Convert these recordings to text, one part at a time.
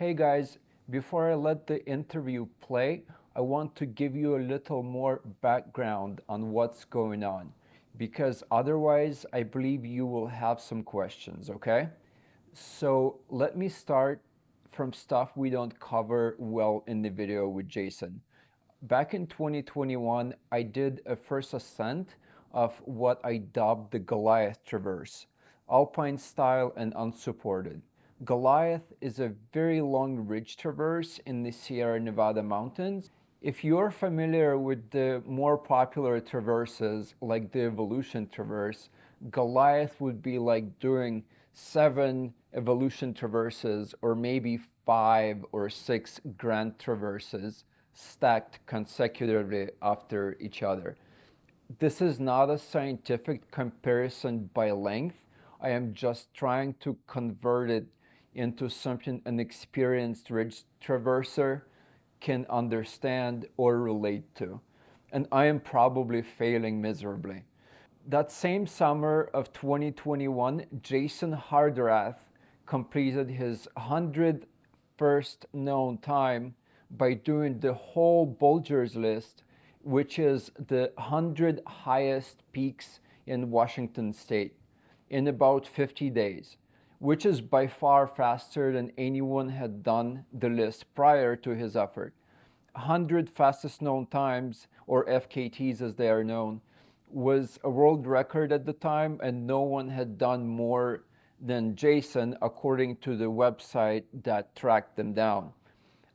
Hey guys, before I let the interview play, I want to give you a little more background on what's going on because otherwise I believe you will have some questions, okay? So let me start from stuff we don't cover well in the video with Jason. Back in 2021, I did a first ascent of what I dubbed the Goliath Traverse, alpine style and unsupported. Goliath is a very long ridge traverse in the Sierra Nevada mountains. If you're familiar with the more popular traverses like the Evolution Traverse, Goliath would be like doing 7 Evolution Traverses or maybe 5 or 6 Grand Traverses stacked consecutively after each other. This is not a scientific comparison by length. I am just trying to convert it into something an experienced ridge traverser can understand or relate to. And I am probably failing miserably. That same summer of 2021, Jason Hardrath completed his 100th first known time by doing the whole Bulgers list, which is the 100 highest peaks in Washington state, in about 50 days, which is by far faster than anyone had done the list prior to his effort. 100 fastest known times, or FKTs as they are known, was a world record at the time, and no one had done more than Jason, according to the website that tracked them down.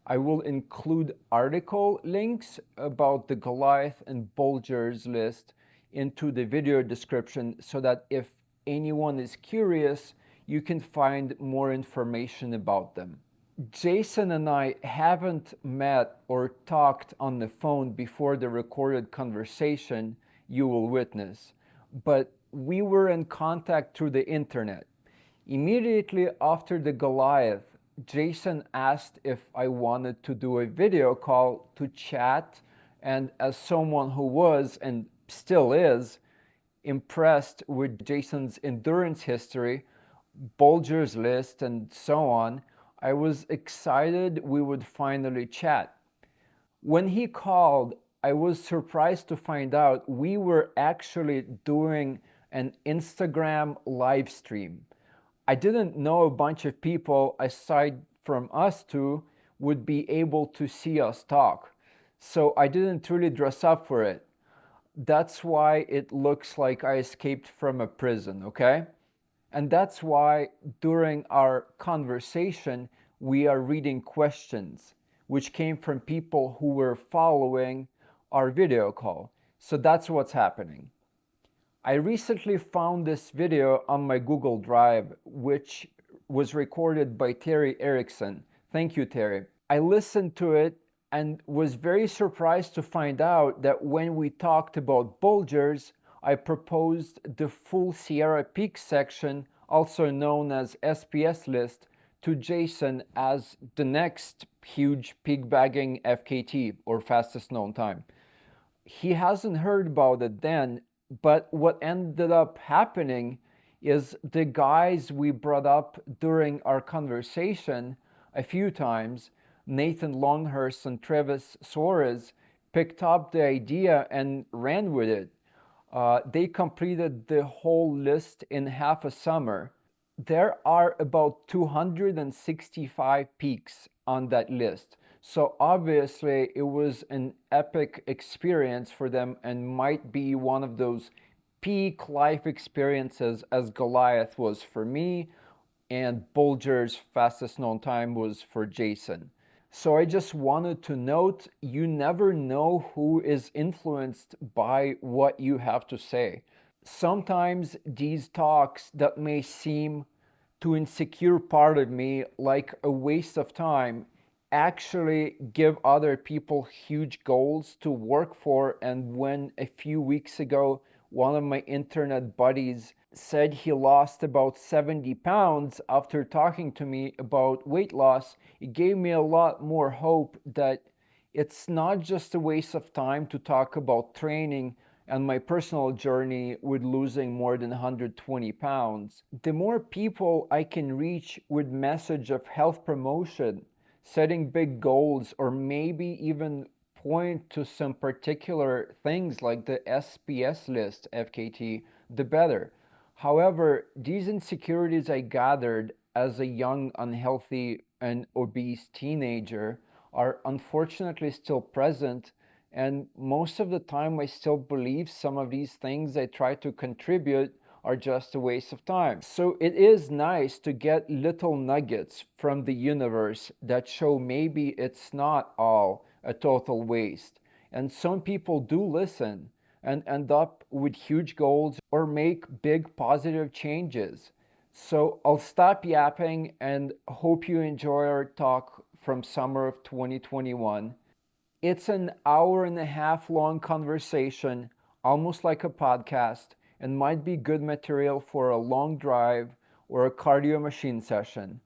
I will include article links about the Goliath and Bulgers list into the video description so that if anyone is curious, you can find more information about them. Jason and I haven't met or talked on the phone before the recorded conversation you will witness, but we were in contact through the internet. Immediately after the Goliath, Jason asked if I wanted to do a video call to chat, and as someone who was and still is impressed with Jason's endurance history, Bulger's list, and so on, I was excited we would finally chat. When he called, I was surprised to find out we were actually doing an Instagram live stream. I didn't know a bunch of people aside from us two would be able to see us talk. So I didn't really dress up for it. That's why it looks like I escaped from a prison, okay? And that's why during our conversation, we are reading questions, which came from people who were following our video call. So that's what's happening. I recently found this video on my Google Drive, which was recorded by Terry Erickson. Thank you, Terry. I listened to it and was very surprised to find out that when we talked about Bulgers, I proposed the full Sierra Peak section, also known as SPS list, to Jason as the next huge peak bagging FKT, or fastest known time. He hasn't heard about it then, but what ended up happening is the guys we brought up during our conversation a few times, Nathan Longhurst and Travis Suarez, picked up the idea and ran with it. They completed the whole list in half a summer. There are about 265 peaks on that list. So obviously it was an epic experience for them and might be one of those peak life experiences as Goliath was for me and Bulger's fastest known time was for Jason. So I just wanted to note, you never know who is influenced by what you have to say. Sometimes these talks that may seem to insecure part of me like a waste of time actually give other people huge goals to work for. And when a few weeks ago one of my internet buddies said he lost about 70 pounds after talking to me about weight loss, it gave me a lot more hope that it's not just a waste of time to talk about training and my personal journey with losing more than 120 pounds. The more people I can reach with message of health promotion, setting big goals, or maybe even point to some particular things like the SPS list, FKT, the better. However, these insecurities I gathered as a young, unhealthy, and obese teenager are unfortunately still present. And most of the time, I still believe some of these things I try to contribute are just a waste of time. So it is nice to get little nuggets from the universe that show maybe it's not all a total waste. And some people do listen and end up with huge goals or make big positive changes. So I'll stop yapping and hope you enjoy our talk from summer of 2021. It's an hour and a half long conversation, almost like a podcast, and might be good material for a long drive or a cardio machine session.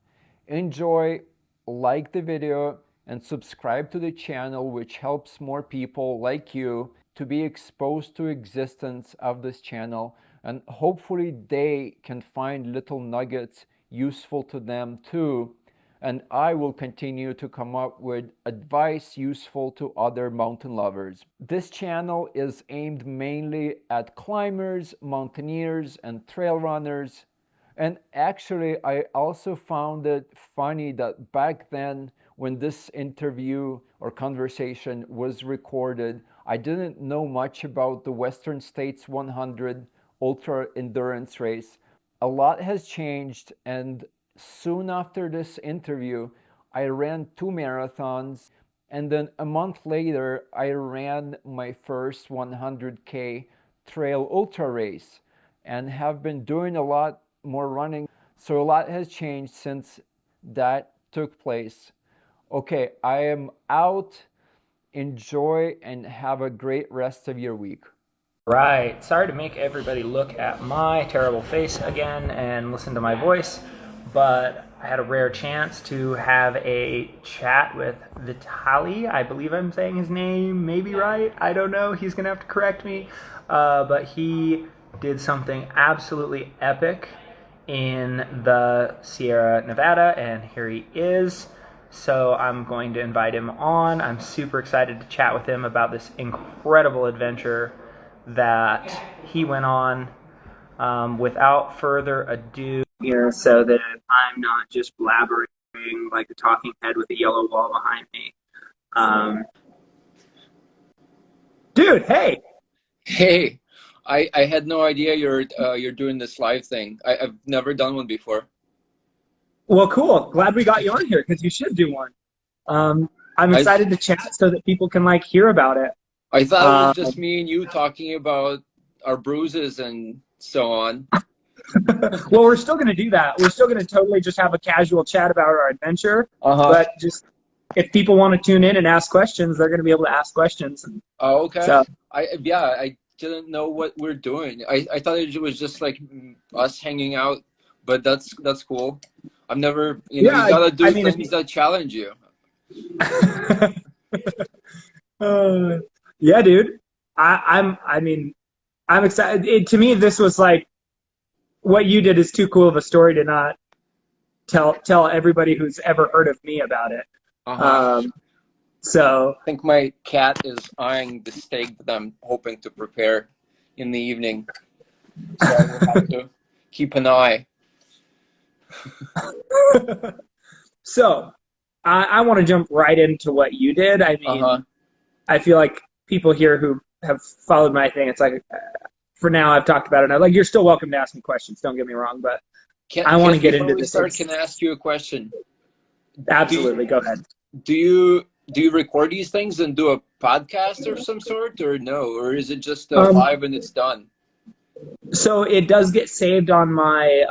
Enjoy, like the video, and subscribe to the channel, which helps more people like you to be exposed to existence of this channel, and hopefully they can find little nuggets useful to them too, and I will continue to come up with advice useful to other mountain lovers. This channel is aimed mainly at climbers, mountaineers, and trail runners. And actually, I also found it funny that back then, when this interview or conversation was recorded, I didn't know much about the Western States 100 ultra endurance race. A lot has changed, and soon after this interview, I ran 2 marathons, and then a month later, I ran my first 100K trail ultra race and have been doing a lot more running. So a lot has changed since that took place. Okay, I am out. Enjoy and have a great rest of your week. Right. Sorry to make everybody look at my terrible face again and listen to my voice, but I had a rare chance to have a chat with Vitali. I believe I'm saying his name maybe right. I don't know. He's going to have to correct me. But he did something absolutely epic in the Sierra Nevada, and here he is. So I'm going to invite him on. I'm super excited to chat with him about this incredible adventure that he went on. Without further ado here, so that I'm not just blabbering like a talking head with a yellow wall behind me. Dude, hey! Hey, I had no idea you're doing this live thing. I've never done one before. Well, cool. Glad we got you on here, because you should do one. I'm excited to chat so that people can hear about it. I thought it was just me and you talking about our bruises and so on. Well, we're still going to do that. We're still going to totally just have a casual chat about our adventure. But just if people want to tune in and ask questions, they're going to be able to ask questions. Oh, okay. So, I didn't know what we're doing. I thought it was just like us hanging out, but that's cool. I've never, you gotta do things that challenge you. Yeah, dude. I'm excited. To me, this was like, what you did is too cool of a story to not tell everybody who's ever heard of me about it. So I think my cat is eyeing the steak that I'm hoping to prepare in the evening. So I will have to keep an eye. So I want to jump right into what you did. I mean, I feel like people here who have followed my thing, it's like, for now I've talked about it. You're still welcome to ask me questions. Don't get me wrong, but I want to get into this. Can I ask you a question? Absolutely, go ahead. Do you record these things and do a podcast of some sort, or no? Or is it just live and it's done? So it does get saved on my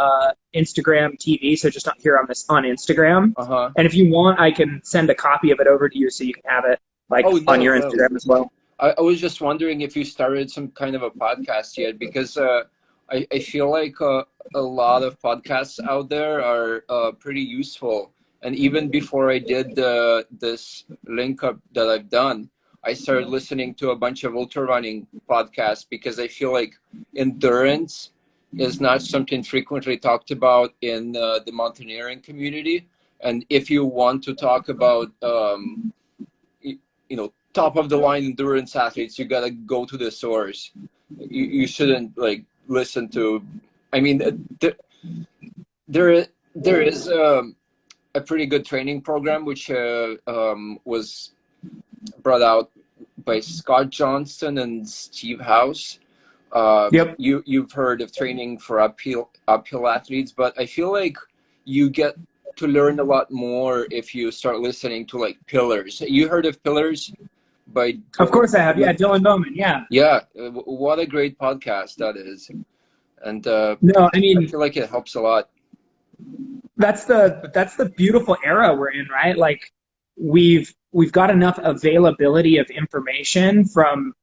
Instagram TV, so just here on Instagram. And if you want, I can send a copy of it over to you so you can have it on your Instagram as well. I was just wondering if you started some kind of a podcast yet, because I feel like a lot of podcasts out there are pretty useful. And even before I did this link up that I've done, I started listening to a bunch of ultra running podcasts, because I feel like endurance is not something frequently talked about in the mountaineering community. And if you want to talk about top of the line endurance athletes, you gotta go to the source. You shouldn't like listen to. I mean, there is a pretty good training program which was brought out by Scott Johnston and Steve House. Yep. You've heard of training for uphill athletes, but I feel like you get to learn a lot more if you start listening to like Pillars. You heard of Pillars? Of course I have. Yeah, Dylan Bowman. Yeah. Yeah, what a great podcast that is. And no, I mean, I feel like it helps a lot. That's the beautiful era we're in, right? Like we've got enough availability of information from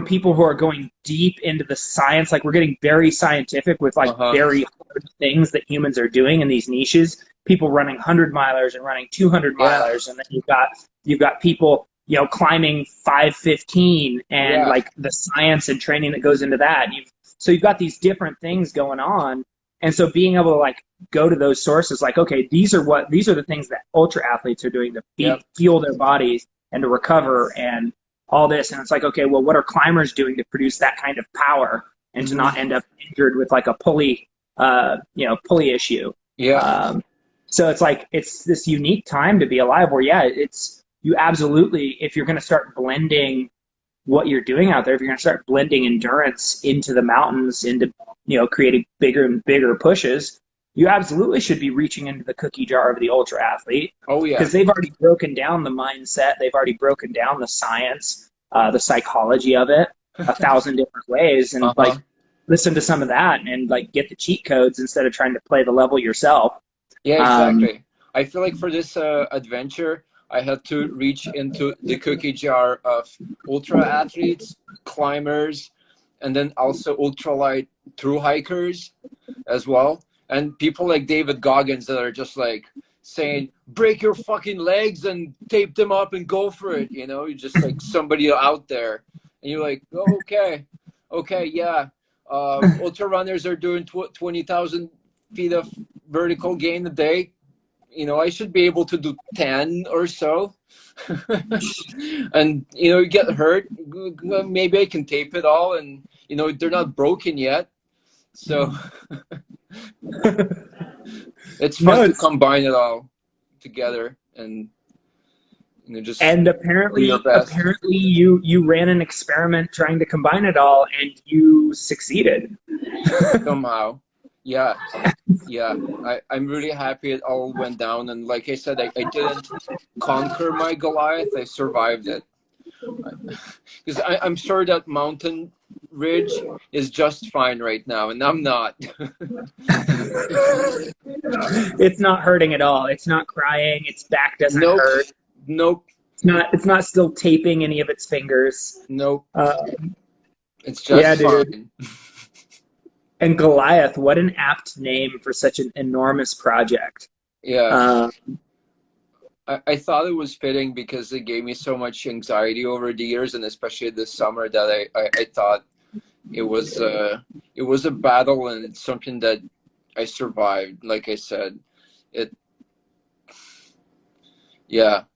people who are going deep into the science. Like we're getting very scientific with like very hard things that humans are doing in these niches. People running 100-milers and running 200-milers, and then you've got people, you know, climbing 515 and like the science and training that goes into that. So you've got these different things going on. And so being able to like go to those sources, like, okay, these are the things that ultra athletes are doing to fuel their bodies and to recover and all this. And it's like, okay, well, what are climbers doing to produce that kind of power and to not end up injured with like a pulley issue? Yeah. So it's like, it's this unique time to be alive where, you absolutely, if you're going to start blending what you're doing out there, if you're going to start blending endurance into the mountains, into, you know, creating bigger and bigger pushes, you absolutely should be reaching into the cookie jar of the ultra athlete. Oh yeah. Because they've already broken down the mindset. They've already broken down the science, the psychology of it 1,000 different ways. And like, listen to some of that and like get the cheat codes instead of trying to play the level yourself. Yeah, exactly. I feel like for this adventure, I had to reach into the cookie jar of ultra athletes, climbers, and then also ultralight thru hikers as well. And people like David Goggins that are just like saying, break your fucking legs and tape them up and go for it. You know, you're just like somebody out there. And you're like, oh, okay, yeah. Ultra runners are doing 20,000 feet of vertical gain a day. You know, I should be able to do 10 or so. And, you know, you get hurt. Maybe I can tape it all. And, you know, they're not broken yet. So it's fun to combine it all together and, you know, just. And apparently you ran an experiment trying to combine it all and you succeeded. Somehow. Yeah. I'm really happy it all went down. And like I said, I didn't conquer my Goliath. I survived it. Because I'm sure that mountain ridge is just fine right now, and I'm not. It's not hurting at all. It's not crying. Its back doesn't hurt. Nope. It's not still taping any of its fingers. Nope. It's just fine. Dude. And Goliath, what an apt name for such an enormous project. Yeah. I thought it was fitting because it gave me so much anxiety over the years, and especially this summer, that I thought it was a battle, and it's something that I survived. Like I said,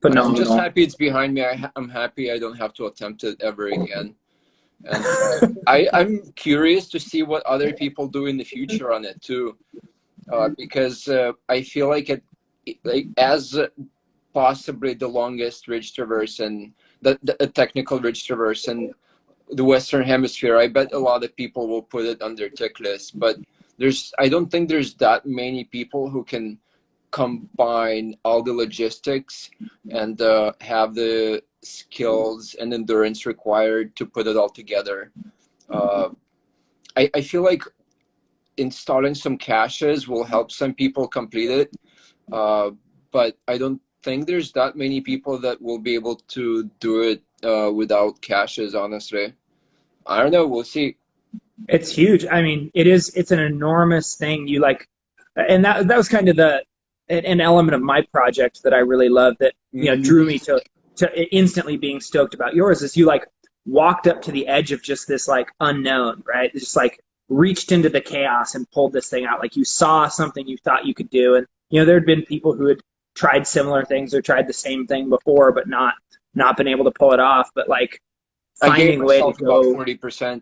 phenomenal. I'm just happy it's behind me. I'm happy I don't have to attempt it ever again. And I'm curious to see what other people do in the future on it too, because I feel like as possibly the longest ridge traverse and the technical ridge traverse in the Western Hemisphere, I bet a lot of people will put it on their tick list. But I don't think there's that many people who can combine all the logistics and have the skills and endurance required to put it all together. I feel like installing some caches will help some people complete it, but I don't think there's that many people that will be able to do it without caches, honestly. I don't know, we'll see. It's huge. I mean, it's an enormous thing. And that was kind of an element of my project that I really loved, that drew me to instantly being stoked about yours, is you walked up to the edge of just this unknown, right? Just reached into the chaos and pulled this thing out. You saw something you thought you could do. And there had been people who had tried similar things or tried the same thing before, but not been able to pull it off. But like I gave finding a way to myself about go. 40%.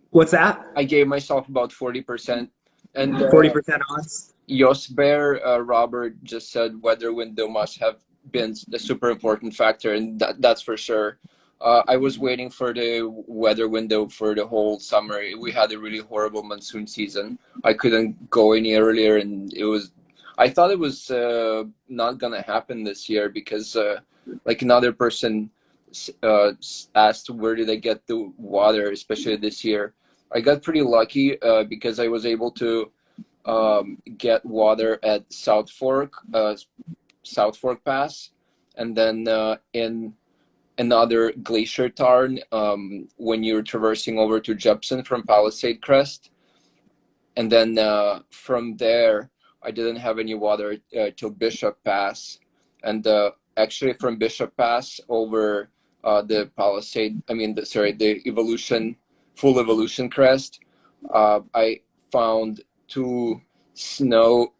What's that? I gave myself about 40%. And 40% odds. Josber, Robert just said weather window must have been the super important factor, and that's for sure. I was waiting for the weather window for the whole summer. We had a really horrible monsoon season. I couldn't go any earlier, and I thought it was not gonna happen this year because like another person asked where did I get the water, especially this year. I got pretty lucky because I was able to get water at South Fork Pass, and then in another glacier tarn when you're traversing over to Jepson from Palisade Crest. And then from there, I didn't have any water till Bishop Pass. And actually from Bishop Pass over the Palisade, the full evolution crest, I found two snow,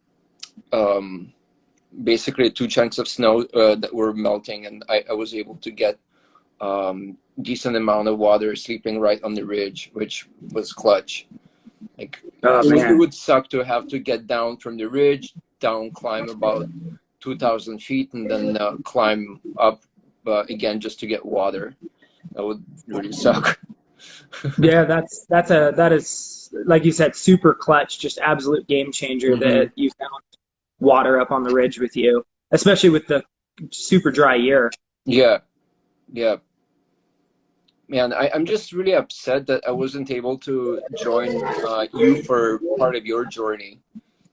basically two chunks of snow that were melting, and I was able to get decent amount of water sleeping right on the ridge, which was clutch. Like it would suck to have to get down from the ridge, climb about 2,000 feet, and then climb up again just to get water. That would really suck. Yeah, that is, like you said, super clutch, just absolute game changer that you found water up on the ridge with you, especially with the super dry year. Yeah. Man, I'm just really upset that I wasn't able to join you for part of your journey,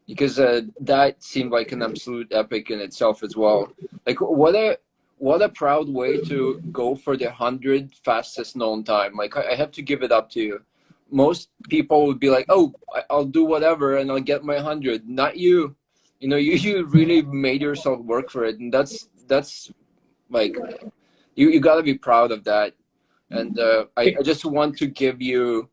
because that seemed like an absolute epic in itself as well. Like what a proud way to go for the 100 fastest known time. Like I have to give it up to you. Most people would be like, oh, I'll do whatever and I'll get my 100. Not you. You know, you really made yourself work for it, and that's like you got to be proud of that. And I just want to give you,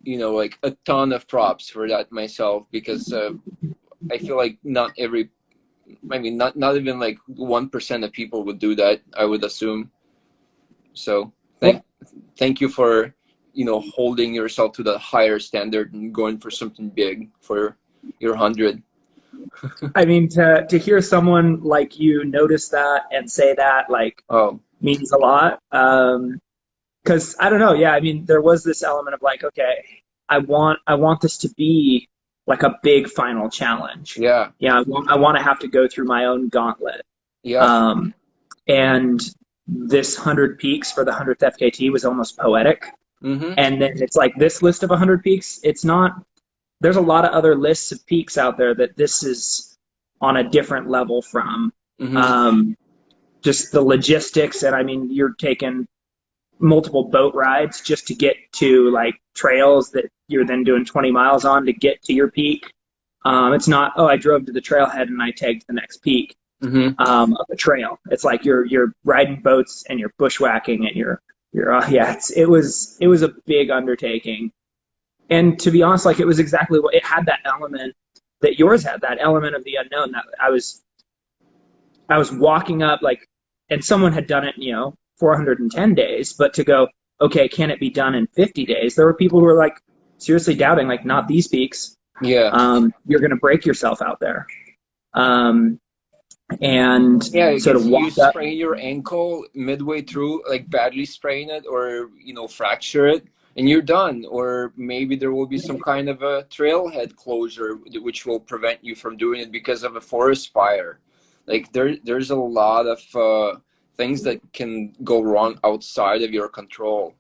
like a ton of props for that myself, because I feel like not even like 1% of people would do that, I would assume. So thank you for, holding yourself to the higher standard and going for something big for your 100. I mean, to hear someone like you notice that and say that, like, means a lot. Because I don't know, yeah, I mean, there was this element of like, okay, I want this to be like a big final challenge. Yeah. Yeah, I want to have to go through my own gauntlet. Yeah. And this 100 peaks for the 100th FKT was almost poetic. Mm-hmm. And then it's like this list of 100 peaks, it's not, there's a lot of other lists of peaks out there that this is on a different level from. Mm-hmm. Just the logistics, and I mean, you're taking multiple boat rides just to get to like trails that you're then doing 20 miles on to get to your peak. It's not, I drove to the trailhead and I tagged the next peak of the trail. It's like you're riding boats and you're bushwhacking and it was a big undertaking. And to be honest, like it was exactly what it had, that element that yours had, that element of the unknown. That I was walking up, like, and someone had done it, 410 days, but to go, okay, can it be done in 50 days? There were people who were like seriously doubting, like, not these peaks. Yeah. You're going to break yourself out there. And sort of you sprain your ankle midway through, like badly sprain it or, fracture it, and you're done. Or maybe there will be some kind of a trailhead closure, which will prevent you from doing it because of a forest fire. Like there's a lot of things that can go wrong outside of your control.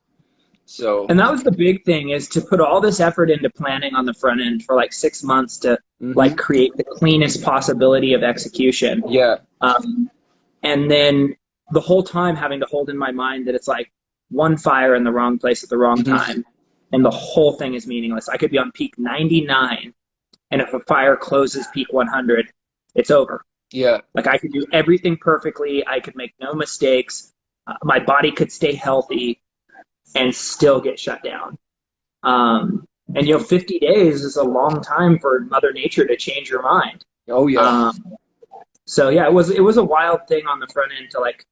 So, and that was the big thing, is to put all this effort into planning on the front end for like 6 months to like create the cleanest possibility of execution. Yeah. And then the whole time having to hold in my mind that it's like one fire in the wrong place at the wrong time, and the whole thing is meaningless. I could be on peak 99, and if a fire closes peak 100, it's over. Yeah. Like I could do everything perfectly. I could make no mistakes. My body could stay healthy and still get shut down. And 50 days is a long time for Mother Nature to change your mind. Oh yeah. So yeah, it was a wild thing on the front end to like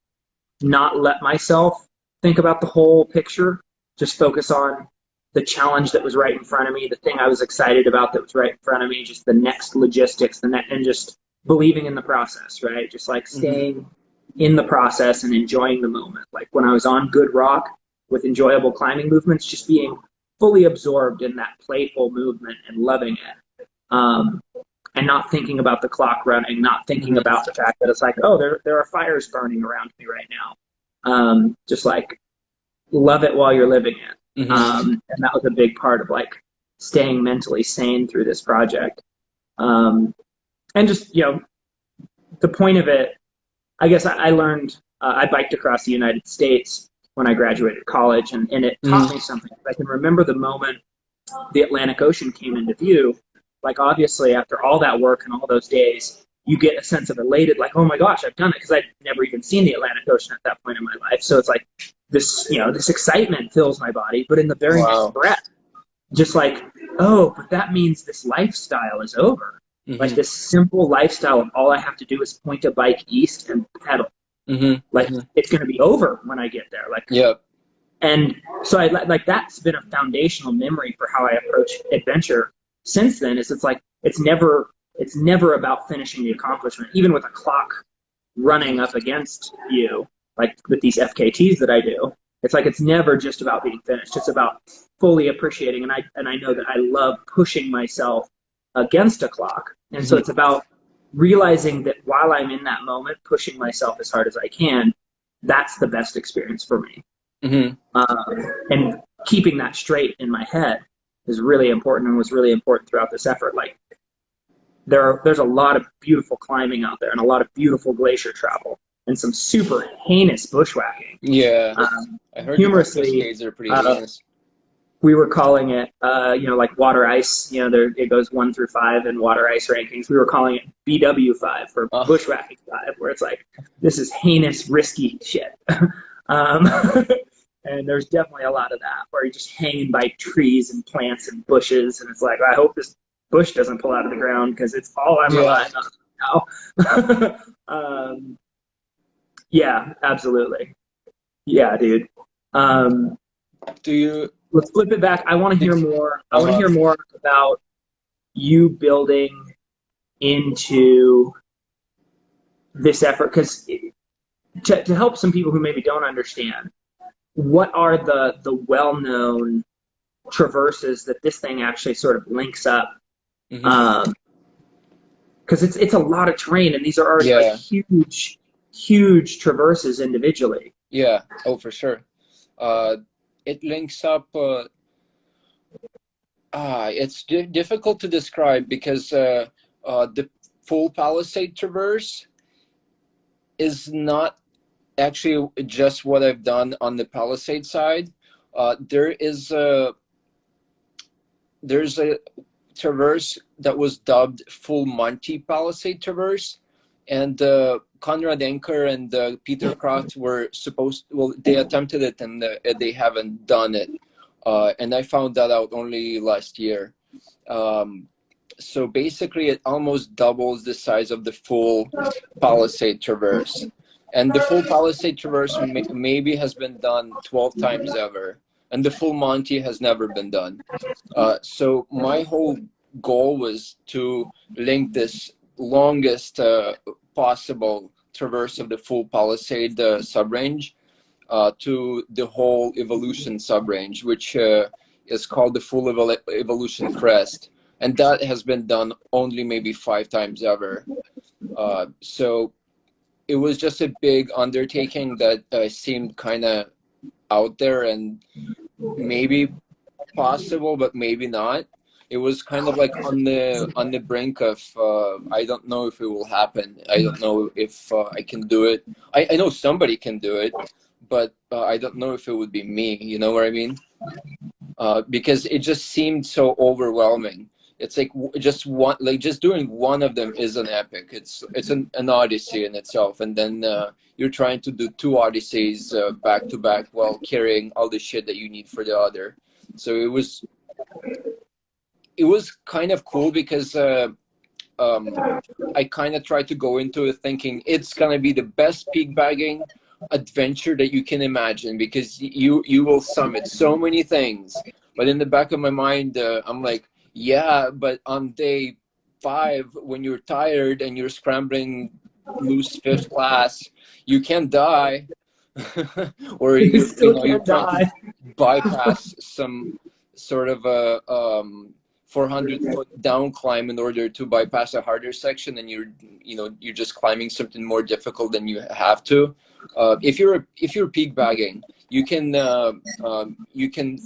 not let myself think about the whole picture, just focus on the challenge that was right in front of me, the thing I was excited about that was right in front of me, just the next logistics, and just believing in the process, right? Just like staying in the process and enjoying the moment. Like when I was on good rock with enjoyable climbing movements, just being fully absorbed in that playful movement and loving it. And not thinking about the clock running, not thinking about the fact that it's like, oh, there are fires burning around me right now. Just like love it while you're living it. And that was a big part of like staying mentally sane through this project. And just, the point of it, I guess I learned, I biked across the United States when I graduated college, and it taught me something. I can remember the moment the Atlantic Ocean came into view. Like, obviously, after all that work and all those days, you get a sense of elated, like, oh my gosh, I've done it, because I'd never even seen the Atlantic Ocean at that point in my life. So it's like this, this excitement fills my body, but in the very next breath, just like, oh, but that means this lifestyle is over. Like this simple lifestyle of all I have to do is point a bike east and pedal. Like it's going to be over when I get there. Like, and so I like that's been a foundational memory for how I approach adventure since then. Is it's like it's never about finishing the accomplishment, even with a clock running up against you, like with these FKTs that I do. It's like it's never just about being finished. It's about fully appreciating, and I know that I love pushing myself against a clock, and so it's about realizing that while I'm in that moment, pushing myself as hard as I can. That's the best experience for me. And keeping that straight in my head is really important, and was really important throughout this effort. Like there's a lot of beautiful climbing out there and a lot of beautiful glacier travel and some super heinous bushwhacking. I heard humorously, the are pretty heinous. We were calling it, like water ice. It goes 1 through 5 in water ice rankings. We were calling it BW5 for bushwhacking 5, where it's like, this is heinous, risky shit. And there's definitely a lot of that, where you're just hanging by trees and plants and bushes, and it's like, I hope this bush doesn't pull out of the ground, because it's all I'm relying on now. Yeah, absolutely. Yeah, dude. Let's flip it back. I want to hear more. I want to hear more about you building into this effort, because to help some people who maybe don't understand, what are the well-known traverses that this thing actually sort of links up? Because it's a lot of terrain, and these are already like huge traverses individually. Yeah. Oh, for sure. It links up. It's difficult to describe, because the full Palisade Traverse is not actually just what I've done on the Palisade side. There's a traverse that was dubbed Full Monty Palisade Traverse, and Konrad Enker and Peter Kraft were they attempted it, and they haven't done it. And I found that out only last year. So basically, it almost doubles the size of the full Palisade Traverse. And the full Palisade Traverse maybe has been done 12 times ever. And the full Monty has never been done. So my whole goal was to link this longest possible traverse of the full Palisade subrange to the whole Evolution subrange, which is called the full Evolution Crest. And that has been done only maybe 5 times ever. So it was just a big undertaking that seemed kind of out there and maybe possible, but maybe not. It was kind of like on the brink of I don't know if it will happen. I don't know if I can do it. I know somebody can do it, but I don't know if it would be me. You know what I mean? Because it just seemed so overwhelming. It's like just doing one of them is an epic. It's an odyssey in itself, and then you're trying to do 2 odysseys back to back while carrying all the shit that you need for the other. So it was kind of cool, because I kind of tried to go into it thinking it's gonna be the best peak bagging adventure that you can imagine, because you will summit so many things. But in the back of my mind, I'm like, yeah, but on day 5, when you're tired and you're scrambling loose fifth class, you can die. Or You you still know, you're can't trying to die. bypass some sort of a 400-foot down climb in order to bypass a harder section, and you're just climbing something more difficult than you have to. If you're peak bagging, you can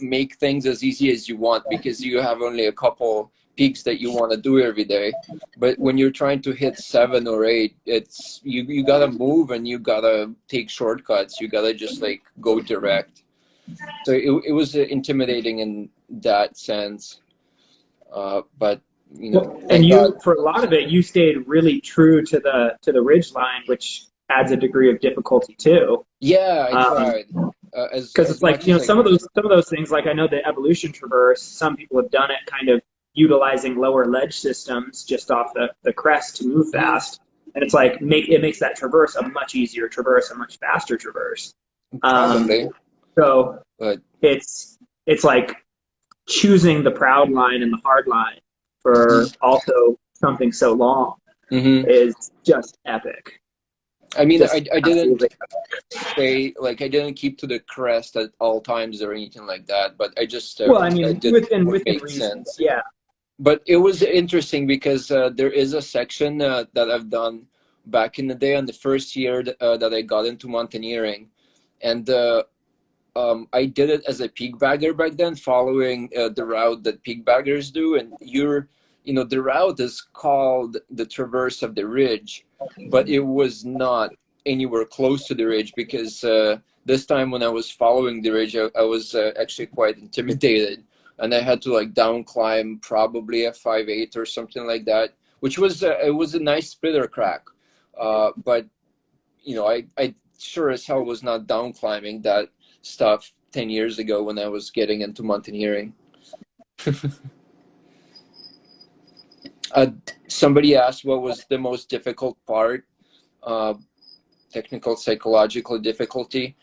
make things as easy as you want, because you have only a couple peaks that you want to do every day. But when you're trying to hit 7 or 8, it's you gotta move, and you gotta take shortcuts. You gotta just like go direct. So it was intimidating in that sense. But Well, and thank God. you, for a lot of it, you stayed really true to the ridge line, which adds a degree of difficulty too. Yeah, I Um, tried because as it's like, much as I some of could. those things, like I know the evolution traverse, some people have done it kind of utilizing lower ledge systems just off the crest to move Mhm. fast, and it's like it makes that traverse a much easier traverse, a much faster traverse. um, Probably, so but it's like choosing the proud line and the hard line for also something so long hmm is just epic. I mean, Just I didn't absolutely. stay like, I didn't keep to the crest at all times or anything like that, but I just Well, I I mean, did what within made reason, but sense. yeah. But it was interesting because there is a section that I've done back in the day on the first year that I got into mountaineering, and I did it as a peak bagger back then, following the route that peak baggers do. And the route is called the Traverse of the Ridge, but it was not anywhere close to the ridge, because this time when I was following the ridge, I was actually quite intimidated, and I had to like down climb probably a 5.8 or something like that, which was it was a nice splitter crack, but I sure as hell was not down climbing that stuff 10 years ago when I was getting into mountaineering. Uh, Somebody asked what was the most difficult part, uh, technical, psychological difficulty.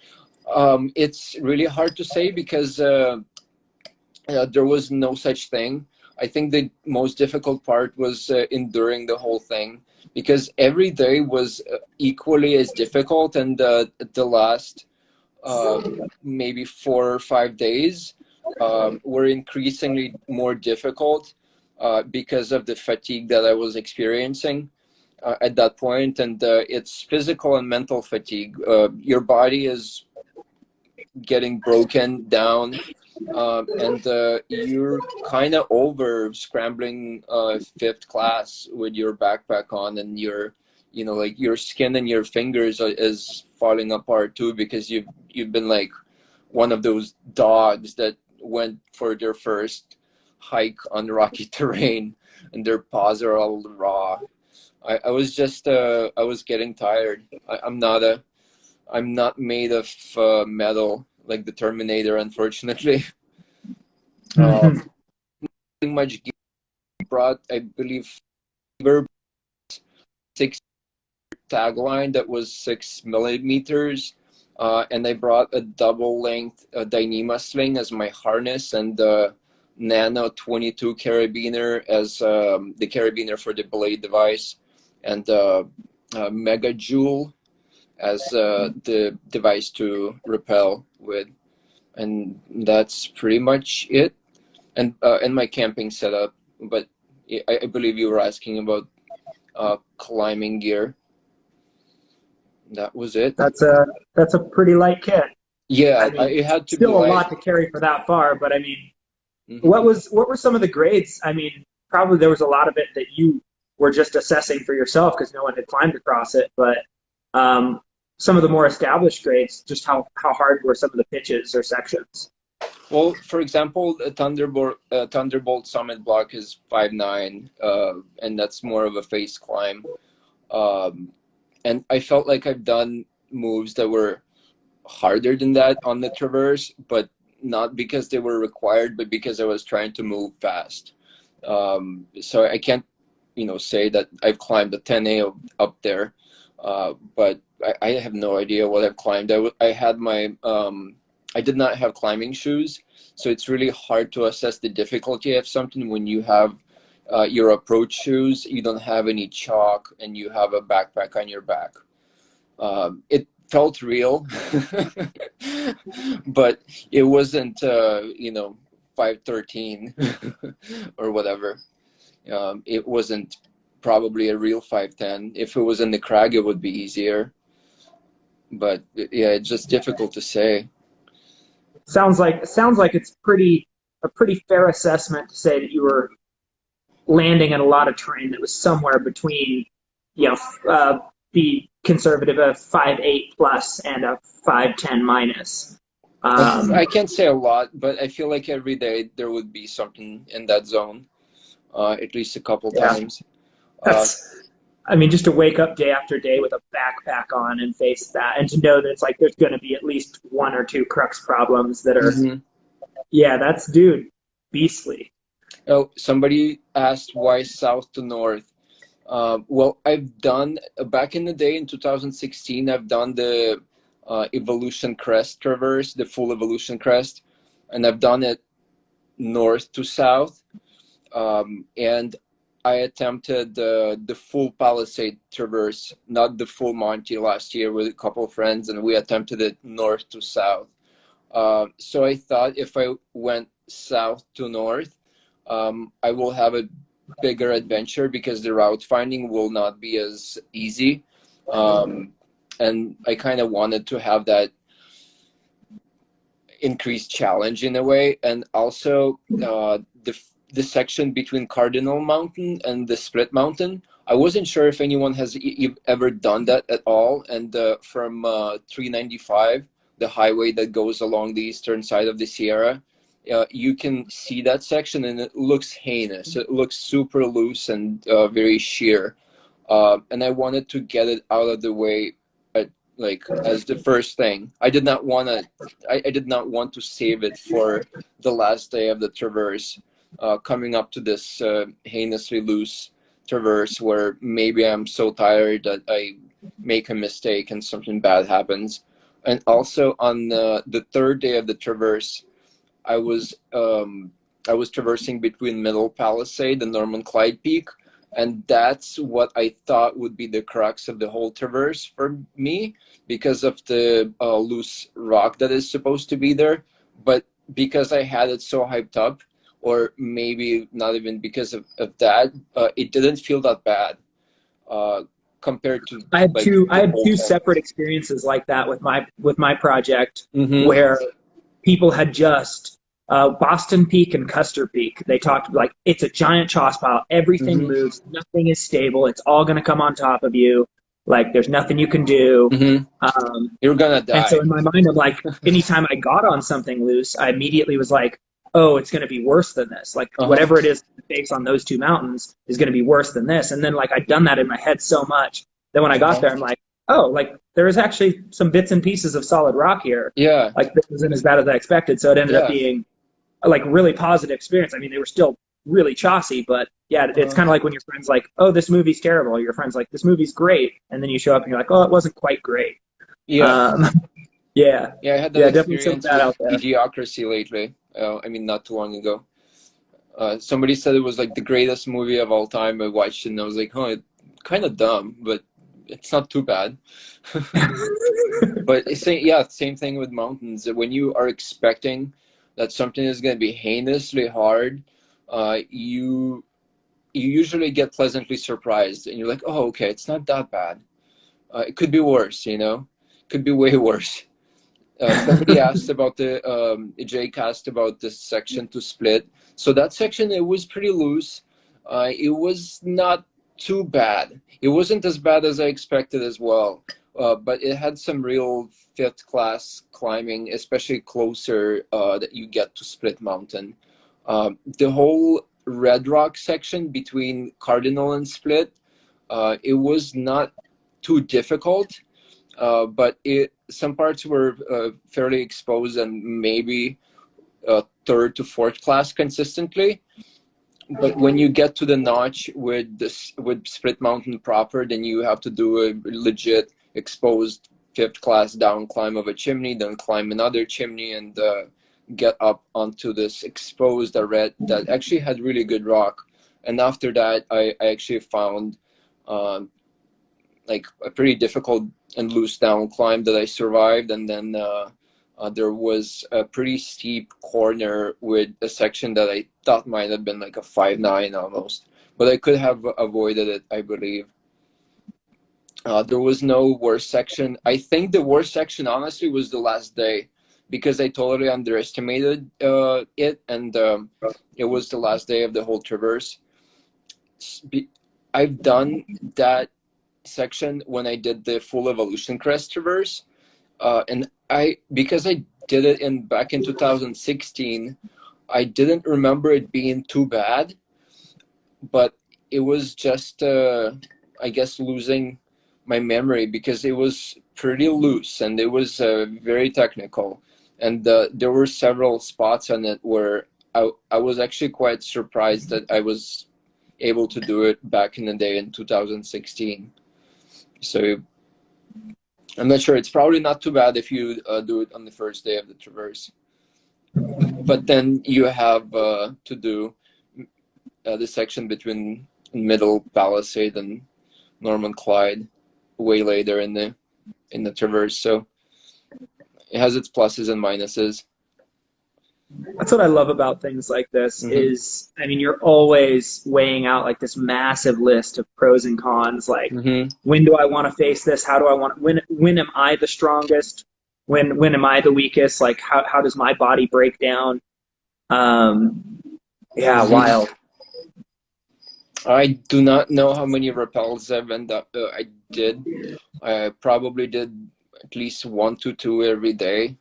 It's really hard to say, because there was no such thing. I think the most difficult part was enduring the whole thing, because every day was equally as difficult, and the last maybe 4 or 5 days were increasingly more difficult because of the fatigue that I was experiencing at that point. And it's physical and mental fatigue. Your body is getting broken down, and you're kind of over scrambling fifth class with your backpack on, and like your skin and your fingers is falling apart too, because you've been like one of those dogs that went for their first hike on rocky terrain, and their paws are all raw. I was just I was getting tired. I'm not made of metal like the Terminator, unfortunately. Mhm. Pretty much brought, I believe, Fiverr 6 tagline that was 6 millimeters, and I brought a double length Dyneema sling as my harness, and Nano 22 carabiner as the carabiner for the blade device, and Mega Joule as the device to rappel with, and that's pretty much it. And my camping setup. But I believe you were asking about climbing gear. That was it. That's a pretty light kit. I Yeah, mean, it had to be still a light. lot to carry for that far, but I mean, hmm what were some of the grades? I mean, probably there was a lot of it that you were just assessing for yourself because no one had climbed across it, but um, some of the more established grades, just how hard were some of the pitches or sections? Well, for example, a Thunderbolt Summit block is 5.9, and that's more of a face climb. Um, and I felt like I've done moves that were harder than that on the traverse, but not because they were required, but because I was trying to move fast. So I can't say that I've climbed a 10A up there, but I have no idea what I've climbed. I had my I did not have climbing shoes, so it's really hard to assess the difficulty of something when you have your approach shoes, you don't have any chalk, and you have a backpack on your back. It felt real, but it wasn't 513 or whatever. It wasn't probably a real 510. If it was in the crag, it would be easier. But yeah, it's just difficult to say. Sounds like it's a pretty fair assessment to say that you were landing in a lot of terrain that was somewhere between, the conservative of 5.8 plus and a 5.10 minus. I can't say a lot, but I feel like every day there would be something in that zone, at least a couple times. Just to wake up day after day with a backpack on and face that, and to know that it's like there's going to be at least one or two crux problems that are, that's beastly. Oh, somebody asked why south to north. Well, I've done back in the day in 2016. I've done the Evolution Crest Traverse, the full Evolution Crest, and I've done it north to south. And I attempted the full Palisade Traverse, not the full Monty, last year with a couple of friends, and we attempted it north to south. So I thought if I went south to north, I will have a bigger adventure because the route finding will not be as easy. And I kind of wanted to have that increased challenge in a way. And also the section between Cardinal Mountain and the Split Mountain, I wasn't sure if anyone has ever done that at all. And from 395, the highway that goes along the eastern side of the Sierra, you can see that section, and it looks heinous. It looks super loose and very sheer. And I wanted to get it out of the way, as the first thing. I did not want to save it for the last day of the traverse, coming up to this heinously loose traverse where maybe I'm so tired that I make a mistake and something bad happens. And also on the third day of the traverse, I was traversing between Middle Palisade and Norman Clyde Peak, and that's what I thought would be the crux of the whole traverse for me because of the loose rock that is supposed to be there. But because I had it so hyped up, or maybe not even because of that, it didn't feel that bad compared to. I had two separate experiences like that with my project, where people had just Boston Peak and Custer Peak. They talked like it's a giant choss pile. Everything moves. Nothing is stable. It's all going to come on top of you. Like there's nothing you can do. You're gonna die. And so in my mind, I'm like, anytime I got on something loose, I immediately was like, oh, it's going to be worse than this. Like whatever it is to face on those two mountains is going to be worse than this. And then like I'd done that in my head so much that when I got there, I'm like, oh, like there is actually some bits and pieces of solid rock here. Yeah. Like this wasn't as bad as I expected. So it ended up being like really positive experience. I mean, they were still really chossy, but yeah, it's kind of like when your friend's like, oh, this movie's terrible. Your friend's like, this movie's great. And then you show up and you're like, oh, it wasn't quite great. Yeah. Yeah, I had that definitely experience out with there. Idiocracy lately. Not too long ago. Somebody said it was like the greatest movie of all time. I watched it and I was like, oh, it's kind of dumb, but it's not too bad. But same thing with mountains. When you are expecting that something is going to be heinously hard, you usually get pleasantly surprised, and you're like, oh, okay, it's not that bad. It could be worse, could be way worse. Somebody asked about Jake asked about the section to Split. So that section, it was pretty loose. It was not too bad. It wasn't as bad as I expected as well. But it had some real fifth class climbing, especially closer that you get to Split Mountain. The whole Red Rock section between Cardinal and Split, it was not too difficult, but some parts were fairly exposed and maybe third to fourth class consistently. but when you get to the notch with this with Split Mountain proper, then you have to do a legit exposed fifth class down climb of a chimney, then climb another chimney, and get up onto this exposed arête that actually had really good rock. And after that, I actually found like a pretty difficult and loose down climb that I survived, and then there was a pretty steep corner with a section that I thought might have been like a 5.9 almost, but I could have avoided it, I believe. There was no worst section. I think the worst section, honestly, was the last day, because I totally underestimated it, and it was the last day of the whole traverse. I've done that section when I did the full Evolution Crest traverse, and because I did it back in 2016, I didn't remember it being too bad, but it was just I guess losing my memory, because it was pretty loose and it was very technical, and there were several spots on it where I was actually quite surprised that I was able to do it back in the day in 2016. So I'm not sure. It's probably not too bad if you do it on the first day of the traverse, but then you have to do the section between Middle Palisade and Norman Clyde way later in the traverse. So it has its pluses and minuses. That's what I love about things like this. Is, I mean, you're always weighing out like this massive list of pros and cons. Like, when do I want to face this? How do I want? When am I the strongest? When am I the weakest? Like, how does my body break down? Yeah, wild. I do not know how many rappels I've ended up. I did. I probably did at least 1 to 2 every day,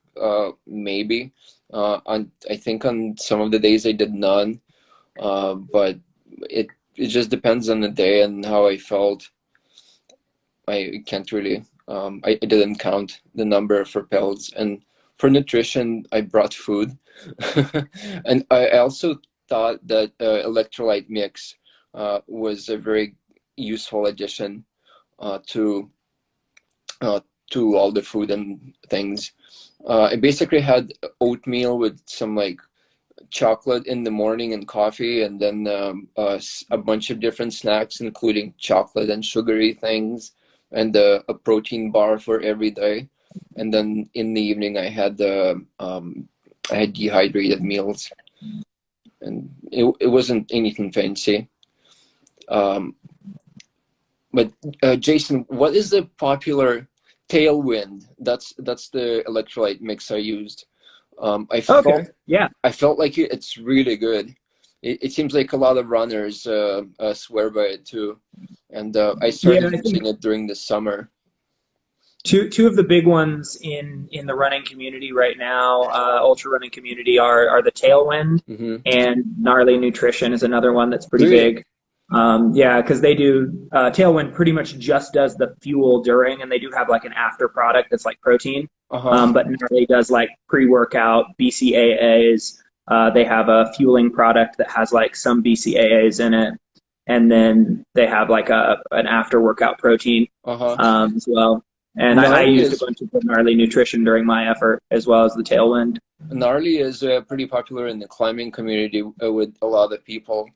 maybe. I think on some of the days I did none, but it just depends on the day and how I felt. I can't really. I didn't count the number of rappels, and for nutrition, I brought food, and I also thought that electrolyte mix was a very useful addition to all the food and things. I basically had oatmeal with some like chocolate in the morning and coffee, and then a bunch of different snacks, including chocolate and sugary things, and a protein bar for every day. And then in the evening, I had dehydrated meals, and it wasn't anything fancy. But Jason, what is the popular Tailwind? That's the electrolyte mix I used. I felt like it's really good. It seems like a lot of runners swear by it too, and I started using it during the summer. Two of the big ones in the running community right now, ultra running community, are the Tailwind, and Gnarly Nutrition is another one that's pretty big. Yeah, because they do Tailwind pretty much just does the fuel during, and they do have like an after product that's like protein. But Gnarly does like pre-workout BCAAs. They have a fueling product that has like some BCAAs in it, and then they have like an after workout protein as well. And I used a bunch of the Gnarly Nutrition during my effort, as well as the Tailwind. Gnarly is pretty popular in the climbing community with a lot of people.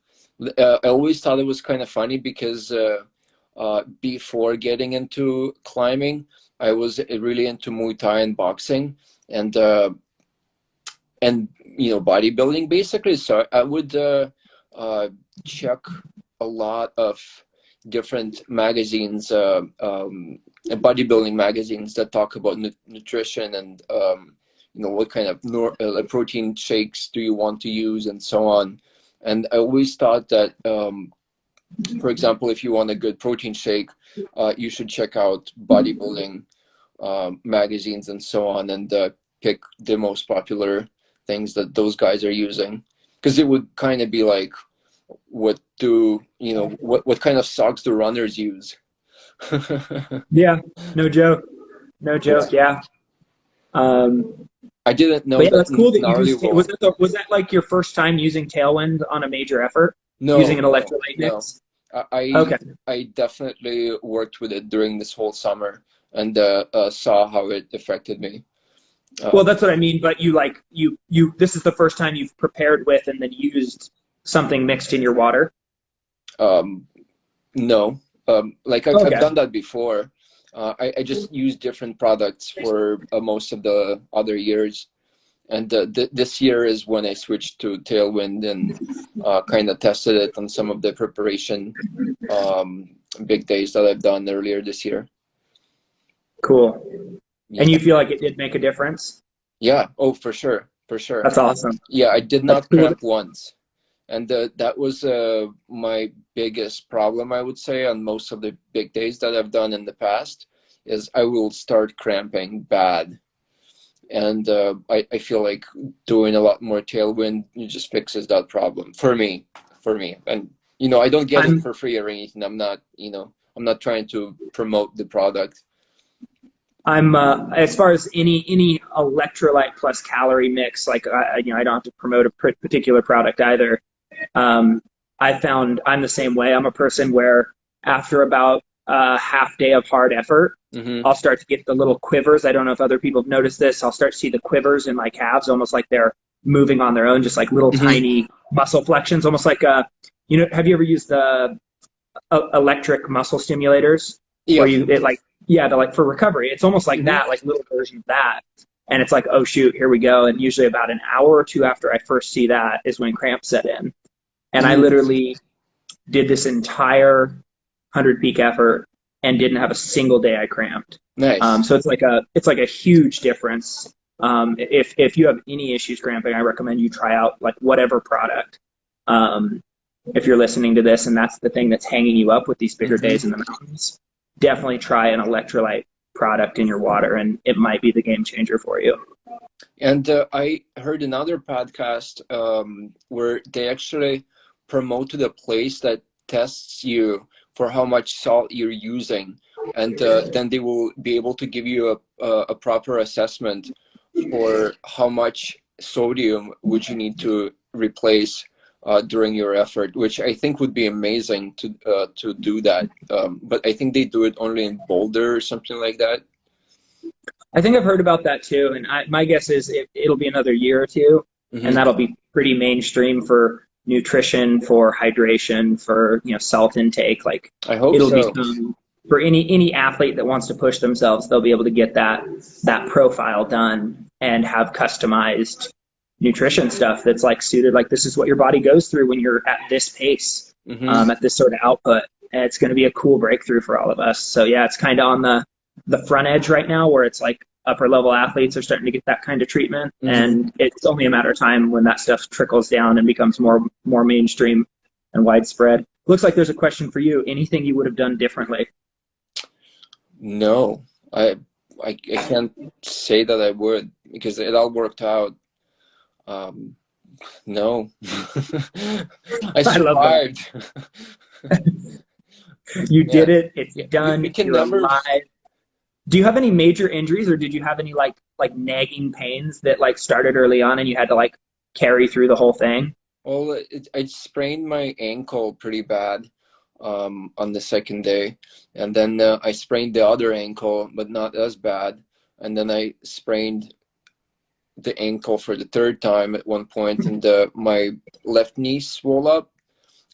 I always thought it was kind of funny because before getting into climbing, I was really into Muay Thai and boxing, and bodybuilding basically. So I would check a lot of different magazines, bodybuilding magazines that talk about nutrition and what kind of protein shakes do you want to use and so on. And I always thought that, for example, if you want a good protein shake, you should check out bodybuilding magazines and so on, and pick the most popular things that those guys are using, because it would kind of be like, what kind of socks do runners use? Yeah, no joke. Yeah. I didn't know. Yeah, that's cool that you used. Was that like your first time using Tailwind on a major effort? using No, an no, electrolyte no. mix? I Okay. I definitely worked with it during this whole summer and saw how it affected me. Well, Um, that's what I mean. But this is the first time you've prepared with and then used something mixed in your water. um, no, like I've Okay. done that before. I just use different products for most of the other years, and this year is when I switched to Tailwind and kind of tested it on some of the preparation um, big days that I've done earlier this year. Cool. And Yeah, you feel like it did make a difference? yeah. Oh, for sure, for sure. That's awesome. Yeah, I did That's not cool. cramp once. And that was my biggest problem, I would say, on most of the big days that I've done in the past, is I will start cramping bad. And I feel like doing a lot more Tailwind just fixes that problem for me, And, I don't get it I'm for free or anything. I'm not trying to promote the product. I'm as far as any electrolyte plus calorie mix, like I don't have to promote a particular product either. Um, I found I'm the same way. I'm a person where after about a half day of hard effort, Mm-hmm. I'll start to get the little quivers. I don't know if other people have noticed this. I'll start to see the quivers in my calves, almost like they're moving on their own, just like little Mm-hmm. tiny muscle flexions, almost like have you ever used the electric muscle stimulators where Yeah. they're like for recovery. It's almost like Mm-hmm. that, like little version of that. And it's like, oh shoot, here we go. And usually about an hour or two after I first see that is when cramps set in. And I Mm-hmm. literally did this entire 100 peak effort and didn't have a single day I cramped. Nice. So it's like a huge difference. If you have any issues cramping, I recommend you try out like whatever product. If you're listening to this and that's the thing that's hanging you up with these bigger days Mm-hmm. in the mountains, definitely try an electrolyte product in your water, and it might be the game changer for you. And I heard another podcast where they actually promoted a place that tests you for how much salt you're using, and then they will be able to give you a proper assessment for how much sodium would you need to replace during your effort, which I think would be amazing to do that. But I think they do it only in Boulder or something like that. I think I've heard about that too, and my guess is it'll be another year or two, and Mm-hmm. that'll be pretty mainstream for nutrition, for hydration, for salt intake. Like I hope it'll so. become for any athlete that wants to push themselves, they'll be able to get that profile done and have customized nutrition stuff that's like suited. Like this is what your body goes through when you're at this pace, Mm-hmm. at this sort of output. And it's going to be a cool breakthrough for all of us. So yeah, it's kind of on the front edge right now where it's like upper level athletes are starting to get that kind of treatment, Mm-hmm. and it's only a matter of time when that stuff trickles down and becomes more mainstream and widespread. Looks like there's a question for you. Anything you would have done differently? No, I can't say that I would because it all worked out. Um, no, I I love that. survived. You Yeah, did it. It's yeah. done. We can You're never. alive. Do you have any major injuries, or did you have any like nagging pains that like started early on and you had to like carry through the whole thing? Well, I sprained my ankle pretty bad on the second day, and then I sprained the other ankle, but not as bad. And then I sprained the ankle for the third time at one point, and my left knee swelled up.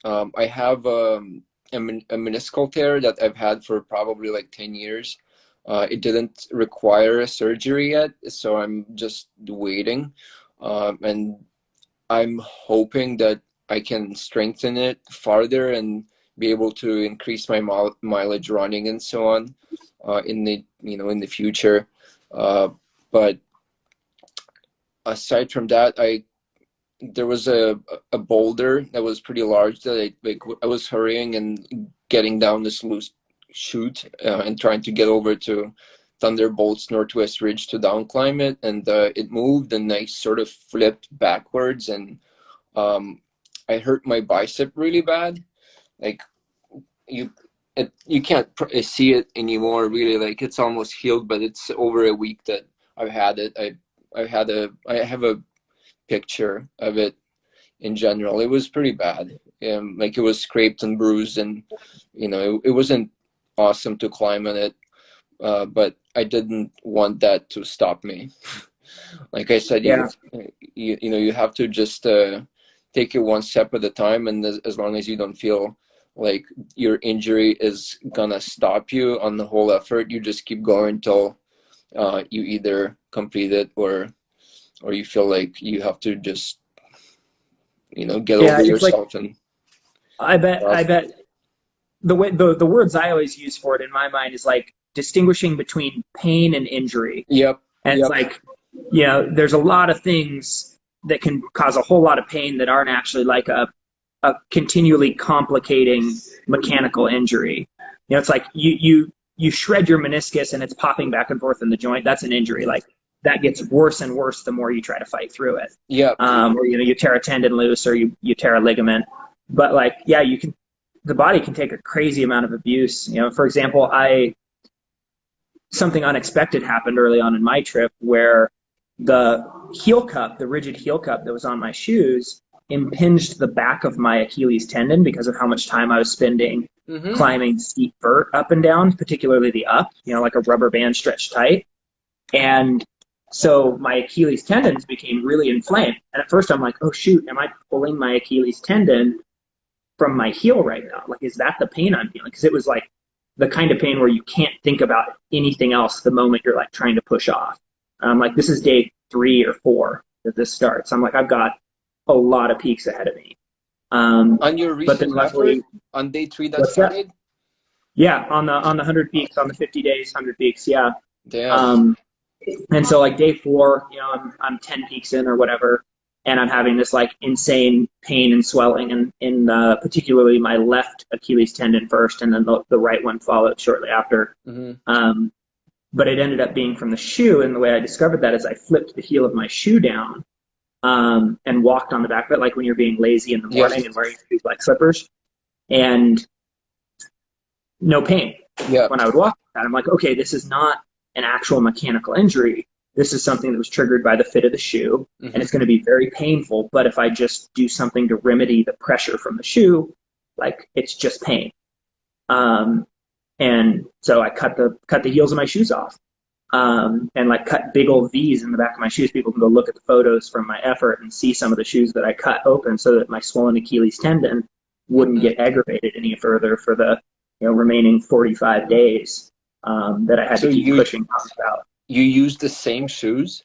I have a meniscal tear that I've had for probably like 10 years. It didn't require a surgery yet, so I'm just waiting. And I'm hoping that I can strengthen it farther and be able to increase my mileage running and so on in the future. But aside from that, there was a boulder that was pretty large that I was hurrying and getting down this loose chute and trying to get over to Thunderbolt's Northwest Ridge to down climb it, and it moved and I sort of flipped backwards, and I hurt my bicep really bad. Like you can't see it anymore really. Like it's almost healed, but it's over a week that I've had it. I have a picture of it. In general, it was pretty bad. Like it was scraped and bruised, and it wasn't awesome to climb on it. But I didn't want that to stop me. Like I said, Yeah. you have to just take it one step at a time, and as long as you don't feel like your injury is gonna stop you on the whole effort, you just keep going until you either complete it or you feel like you have to just get Yeah, over it's like yourself. And I bet the way the words I always use for it in my mind is like distinguishing between pain and injury. yep, And it's yep, like, there's a lot of things that can cause a whole lot of pain that aren't actually like a continually complicating mechanical injury. It's like you shred your meniscus and it's popping back and forth in the joint. That's an injury. Like that gets worse and worse the more you try to fight through it. yep. Or you tear a tendon loose or you tear a ligament. But like, yeah, the body can take a crazy amount of abuse. For example, something unexpected happened early on in my trip where the heel cup, the rigid heel cup that was on my shoes, impinged the back of my Achilles tendon because of how much time I was spending climbing steep vert up and down, particularly the up, like a rubber band stretched tight. And so my Achilles tendons became really inflamed. And at first I'm like, oh shoot, am I pulling my Achilles tendon from my heel right now? Like, is that the pain I'm feeling? Because it was like the kind of pain where you can't think about anything else the moment you're like trying to push off. Like this is day 3 or 4 that this starts. I'm like, I've got a lot of peaks ahead of me. On your But then recent luckily, effort on day 3 that what's that? started. Yeah, on the 100 peaks, on the 50 days, 100 peaks, yeah. Damn. And so like day 4, I'm 10 peaks in or whatever, and I'm having this like insane pain and swelling in particularly my left Achilles tendon first, and then the right one followed shortly after. But it ended up being from the shoe, and the way I discovered that is I flipped the heel of my shoe down and walked on the back of it, like when you're being lazy in the morning and wearing shoes like slippers, and no pain. Yeah. When I would walk, I'm like, okay, this is not an actual mechanical injury. This is something that was triggered by the fit of the shoe, and it's going to be very painful. But if I just do something to remedy the pressure from the shoe, like it's just pain. And so I cut the heels of my shoes off, and like cut big old V's in the back of my shoes. People can go look at the photos from my effort and see some of the shoes that I cut open so that my swollen Achilles tendon wouldn't get aggravated any further for the remaining 45 days that I had to keep pushing out. You used the same shoes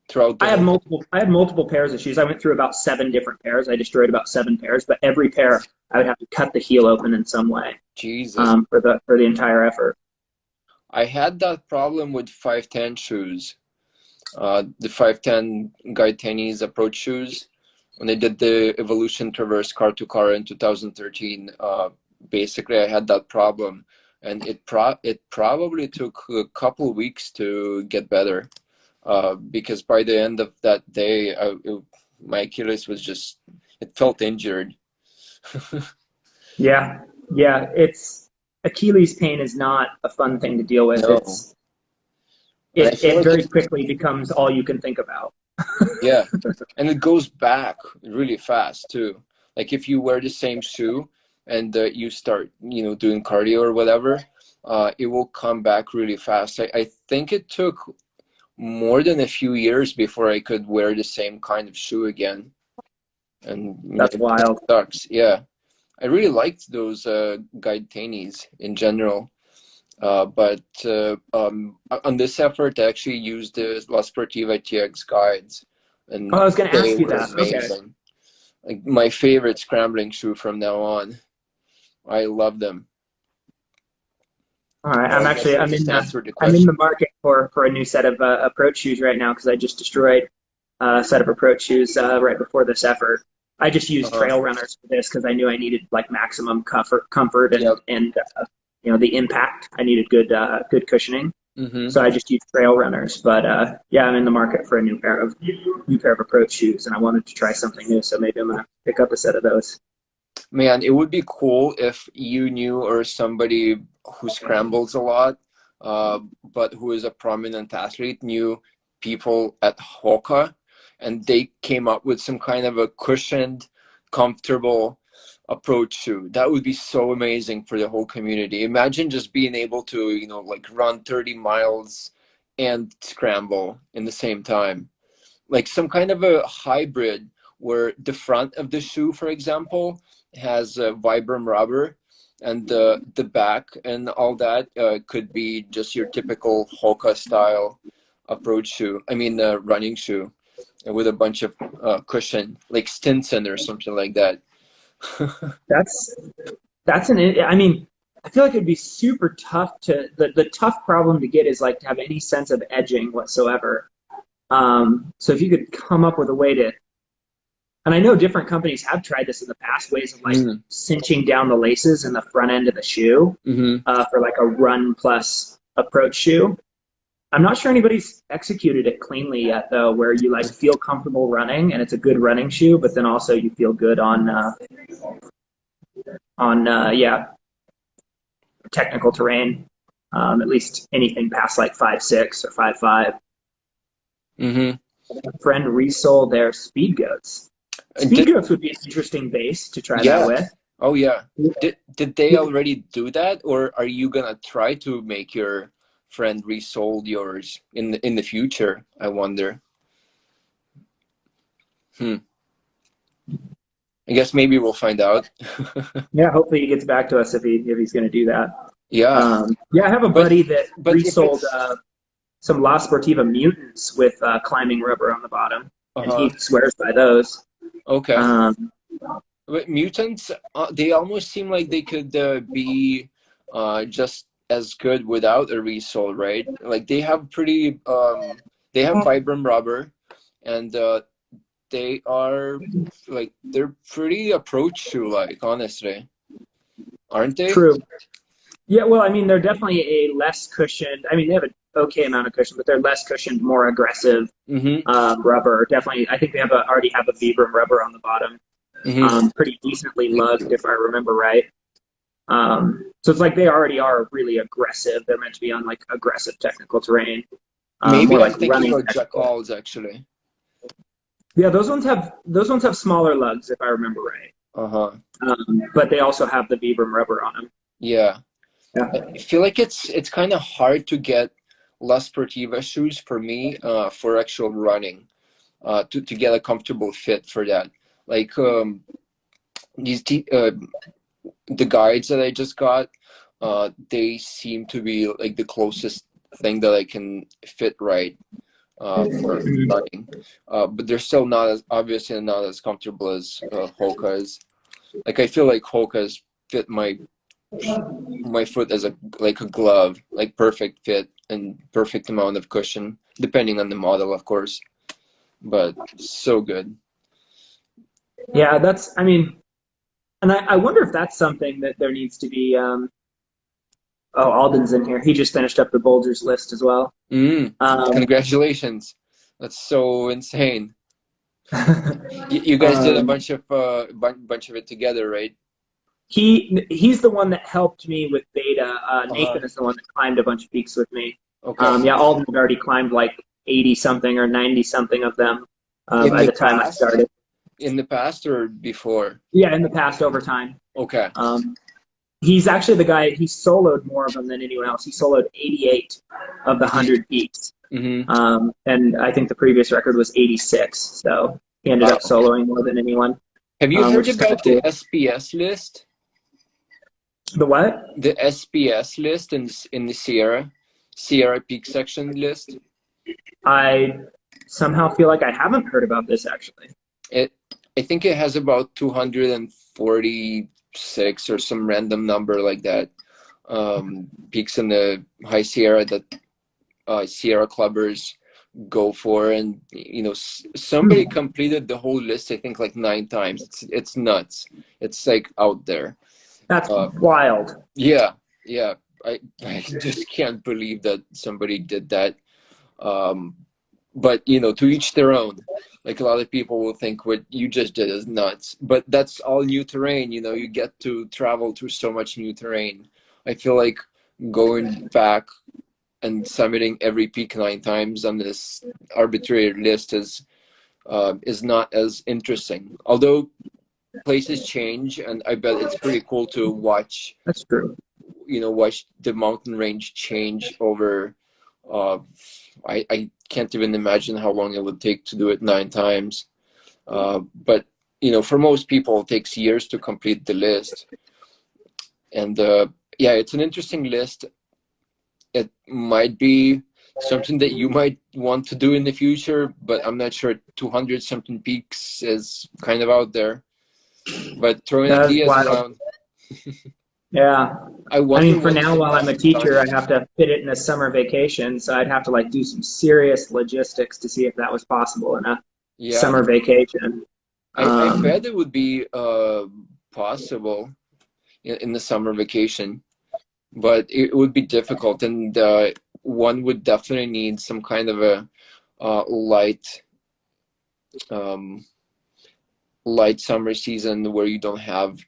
throughout the I had multiple pairs of shoes. I went through about 7 different pairs. I destroyed about 7 pairs, but every pair I would have to cut the heel open in some way. Jesus. For the entire effort. I had that problem with 510 shoes. The 510 Guide Tennies approach shoes. When they did the Evolution Traverse car to car in 2013, basically I had that problem, and it probably took a couple weeks to get better, because by the end of that day, my Achilles was it felt injured. Yeah. Achilles pain is not a fun thing to deal with. No. It very quickly becomes all you can think about. Yeah, and it goes back really fast too. Like if you wear the same shoe and you start, doing cardio or whatever, it will come back really fast. I think it took more than a few years before I could wear the same kind of shoe again. And that's wild. Sucks. Yeah, I really liked those Guide Tennies in general. But on this effort, I actually used the La Sportiva TX guides. And I was going to ask you that. Amazing. Okay. Like my favorite scrambling shoe from now on. I love them. All right, I'm in the market for a new set of approach shoes right now, because I just destroyed a set of approach shoes right before this effort. I just used trail runners for this because I knew I needed like maximum comfort and the impact. I needed good cushioning, so I just used trail runners. But I'm in the market for a new pair of approach shoes, and I wanted to try something new. So maybe I'm gonna pick up a set of those. Man, it would be cool if you knew or somebody who scrambles a lot, but who is a prominent athlete, knew people at Hoka, and they came up with some kind of a cushioned, comfortable approach shoe. That would be so amazing for the whole community. Imagine just being able to, you know, like run 30 miles and scramble in the same time. Like some kind of a hybrid where the front of the shoe, for example, has Vibram rubber, and the back and all that could be just your typical Hoka style approach shoe. I mean, running shoe with a bunch of cushion, like Stinson or something like that. That's I mean, I feel like it'd be super tough to the tough problem to get is like to have any sense of edging whatsoever. So if you could come up with a way to, and I know different companies have tried this in the past, ways of like cinching down the laces in the front end of the shoe for like a run plus approach shoe. I'm not sure anybody's executed it cleanly yet though, where you like feel comfortable running and it's a good running shoe, but then also you feel good on technical terrain. At least anything past like 5.6 or 5.5. A friend resold their Speed Goats. Speed Goats would be an interesting base to try that with. Oh yeah. Did they already do that, or are you gonna try to make your friend resold yours in the future? I wonder. I guess maybe we'll find out. Yeah, hopefully he gets back to us if he's going to do that. Yeah. I have a buddy that resold some La Sportiva Mutants with climbing rubber on the bottom, and he swears by those. Okay. But Mutants, they almost seem like they could be just as good without a resole, right? Like they have pretty, they have Vibram rubber, and they are like, they're pretty approach shoe like, honestly, aren't they? True. Yeah, well, I mean, they're definitely a less cushioned. I mean, they have an okay amount of cushion, but they're less cushioned, more aggressive rubber. Definitely, I think they already have a Vibram rubber on the bottom, pretty decently lugged, if I remember right. So it's like they already are really aggressive. They're meant to be on like aggressive technical terrain. Maybe I'm like thinking about Jackals actually. Yeah, those ones have smaller lugs, if I remember right. But they also have the Vibram rubber on them. Yeah. I feel like it's kind of hard to get La Sportiva shoes for me for actual running, to get a comfortable fit for that. Like these the guides that I just got, they seem to be like the closest thing that I can fit right for running, but they're still obviously not as comfortable as Hoka's. Like I feel like Hoka's fit my foot as like a glove, like perfect fit and perfect amount of cushion, depending on the model, of course. But so good. Yeah, I mean, and I wonder if that's something that there needs to be. Alden's in here. He just finished up the Bulgers list as well. Congratulations! That's so insane. You guys did a bunch of it together, right? He's the one that helped me with beta. Nathan is the one that climbed a bunch of peaks with me. Okay. Alden had already climbed like 80 something or 90 something of them by the time I started. In the past or before? Yeah, in the past, over time. Okay. He's actually the guy. He soloed more of them than anyone else. He soloed 88 of the 100 peaks, and I think the previous record was 86. So he ended up soloing more than anyone. Have you heard about the SPS list? The what? The SPS list in the Sierra Peak section list. I somehow feel like I haven't heard about this actually. I think it has about 246 or some random number like that. Peaks in the High Sierra that Sierra clubbers go for, and you know, somebody completed the whole list I think like 9 times. It's nuts. It's like out there. That's wild. Yeah I just can't believe that somebody did that. But you know, to each their own. Like a lot of people will think what you just did is nuts, but that's all new terrain. You know, you get to travel through so much new terrain. I feel like going back and summiting every peak 9 times on this arbitrary list is not as interesting. Although places change, and I bet it's pretty cool to watch, That's true. watch the mountain range change over. I can't even imagine how long it would take to do it 9 times. But for most people, it takes years to complete the list. And yeah, it's an interesting list. It might be something that you might want to do in the future, but I'm not sure. 200 something peaks is kind of out there. But throwing That's ideas wild. around. Yeah. I For what's now, the while I'm a best teacher, time. I have to fit it in a summer vacation, so I'd have to do some serious logistics to see if that was possible in a Yeah, summer vacation. I Um, bet it would be possible in the summer vacation, but it would be difficult, and one would definitely need some kind of a light um, light summer season where you don't have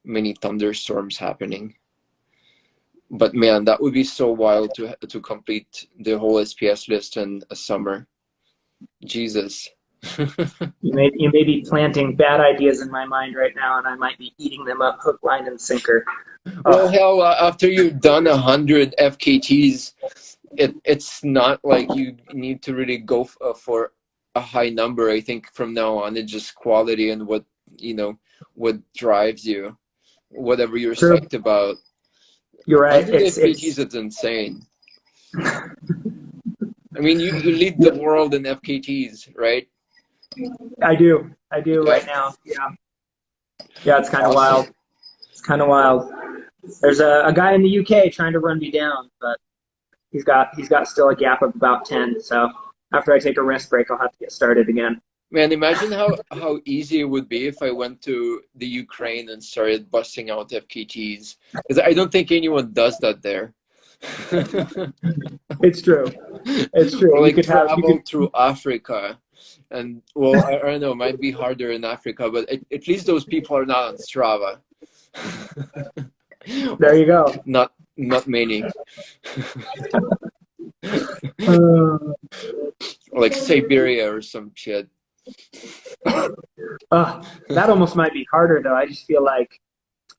many thunderstorms happening. But man, that would be so wild to complete the whole SPS list in a summer. Jesus. you may be planting bad ideas in my mind right now, and I might be eating them up hook, line, and sinker. Well, Oh, hell, after you've done 100 FKTs, it's not like you need to really go for a high number. I think from now on, it's just quality and what drives you, whatever you're true. psyched about. You're right. 100 FKTs, it's insane. I mean, you lead the world in FKTs, right? I do Yeah. right now. Yeah. It's kind of Awesome. wild. It's kind of wild. There's a guy in the UK trying to run me down, but he's got still a gap of about 10. So after I take a rest break, I'll have to get started again. Man, imagine how easy it would be if I went to the Ukraine and started busting out FKTs. Because I don't think anyone does that there. It's true. It's true. Or You could travel through Africa. And well, I don't know, it might be harder in Africa, but at least those people are not on Strava. There you go. Not many. Like Siberia or some shit. That almost might be harder, though. I just feel like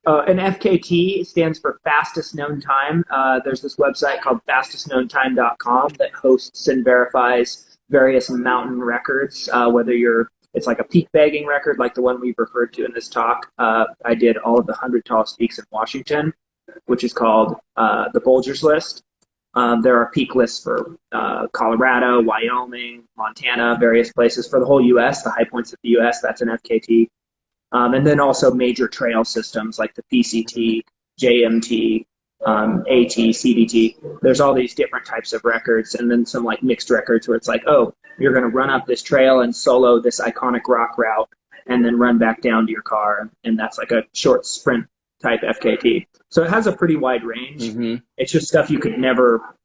an FKT stands for fastest known time. There's this website called fastestknowntime.com that hosts and verifies various mountain records, it's like a peak bagging record, like the one we've referred to in this talk. I did all of the 100 tallest peaks in Washington, which is called the Bulgers List. There are peak lists for Colorado, Wyoming, Montana, various places for the whole U.S., the high points of the U.S., that's an FKT. And then also major trail systems like the PCT, JMT, AT, CBT. There's all these different types of records, and then some mixed records where it's you're going to run up this trail and solo this iconic rock route and then run back down to your car. And that's a short sprint type FKT. So it has a pretty wide range. Mm-hmm. It's just stuff you could never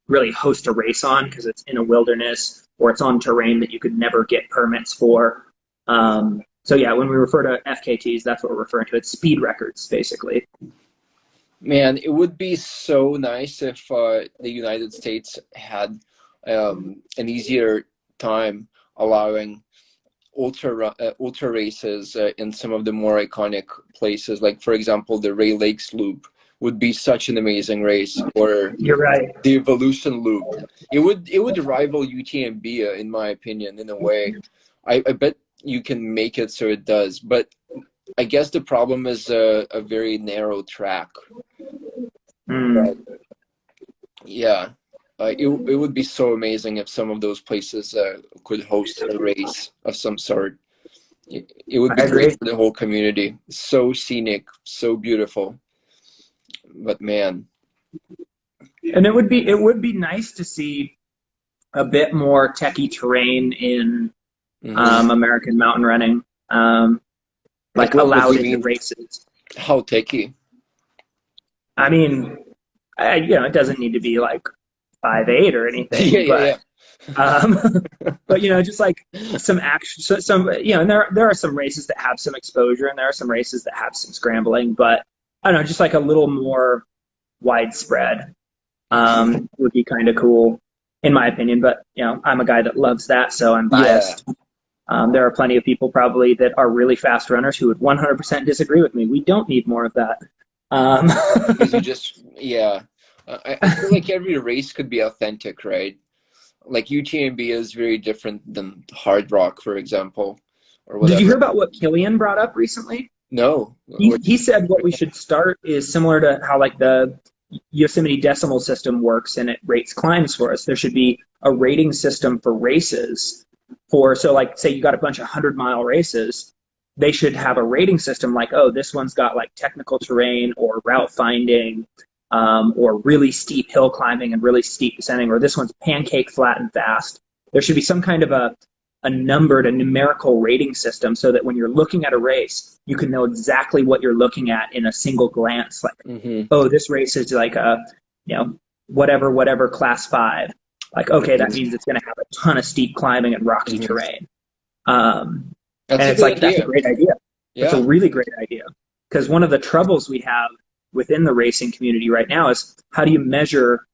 really host a race on because it's in a wilderness or it's on terrain that you could never get permits for. So yeah, when we refer to FKTs, that's what we're referring to. It's speed records, basically. Man, it would be so nice if the United States had an easier time allowing ultra races in some of the more iconic places. Like, for example, the Ray Lakes Loop would be such an amazing race, or You're right. the Evolution Loop. It would rival UTMB, in my opinion, in a way. I bet you can make it so it does, but I guess the problem is a very narrow track. But, yeah, it would be so amazing if some of those places could host a race of some sort. It would be great for the whole community. So scenic, so beautiful. But man, and it would be nice to see a bit more techie terrain in American mountain running, allowed in the races. How techie? I mean, it doesn't need to be 5'8" or anything. But just some action, and there are some races that have some exposure, and there are some races that have some scrambling. But I don't know, just a little more widespread would be kind of cool, in my opinion. But I'm a guy that loves that, so I'm biased. There are plenty of people probably that are really fast runners who would 100% disagree with me. We don't need more of that. Because you just, yeah. I feel like every race could be authentic, right? Like UTMB is very different than Hard Rock, for example, or whatever. Did you hear about what Killian brought up recently? No. He said what we should start is similar to how like the Yosemite decimal system works and it rates climbs for us. There should be a rating system for races so like say you got a bunch of 100-mile races, they should have a rating system like, oh, this one's got like technical terrain or route finding, or really steep hill climbing and really steep descending, or this one's pancake flat and fast. There should be some kind of a numerical rating system so that when you're looking at a race, you can know exactly what you're looking at in a single glance. Like, oh, this race is like a, whatever class 5. Like, okay, that means it's going to have a ton of steep climbing and rocky terrain. And it's like, that's a great idea. Yeah. It's a really great idea. Because one of the troubles we have within the racing community right now is how do you measure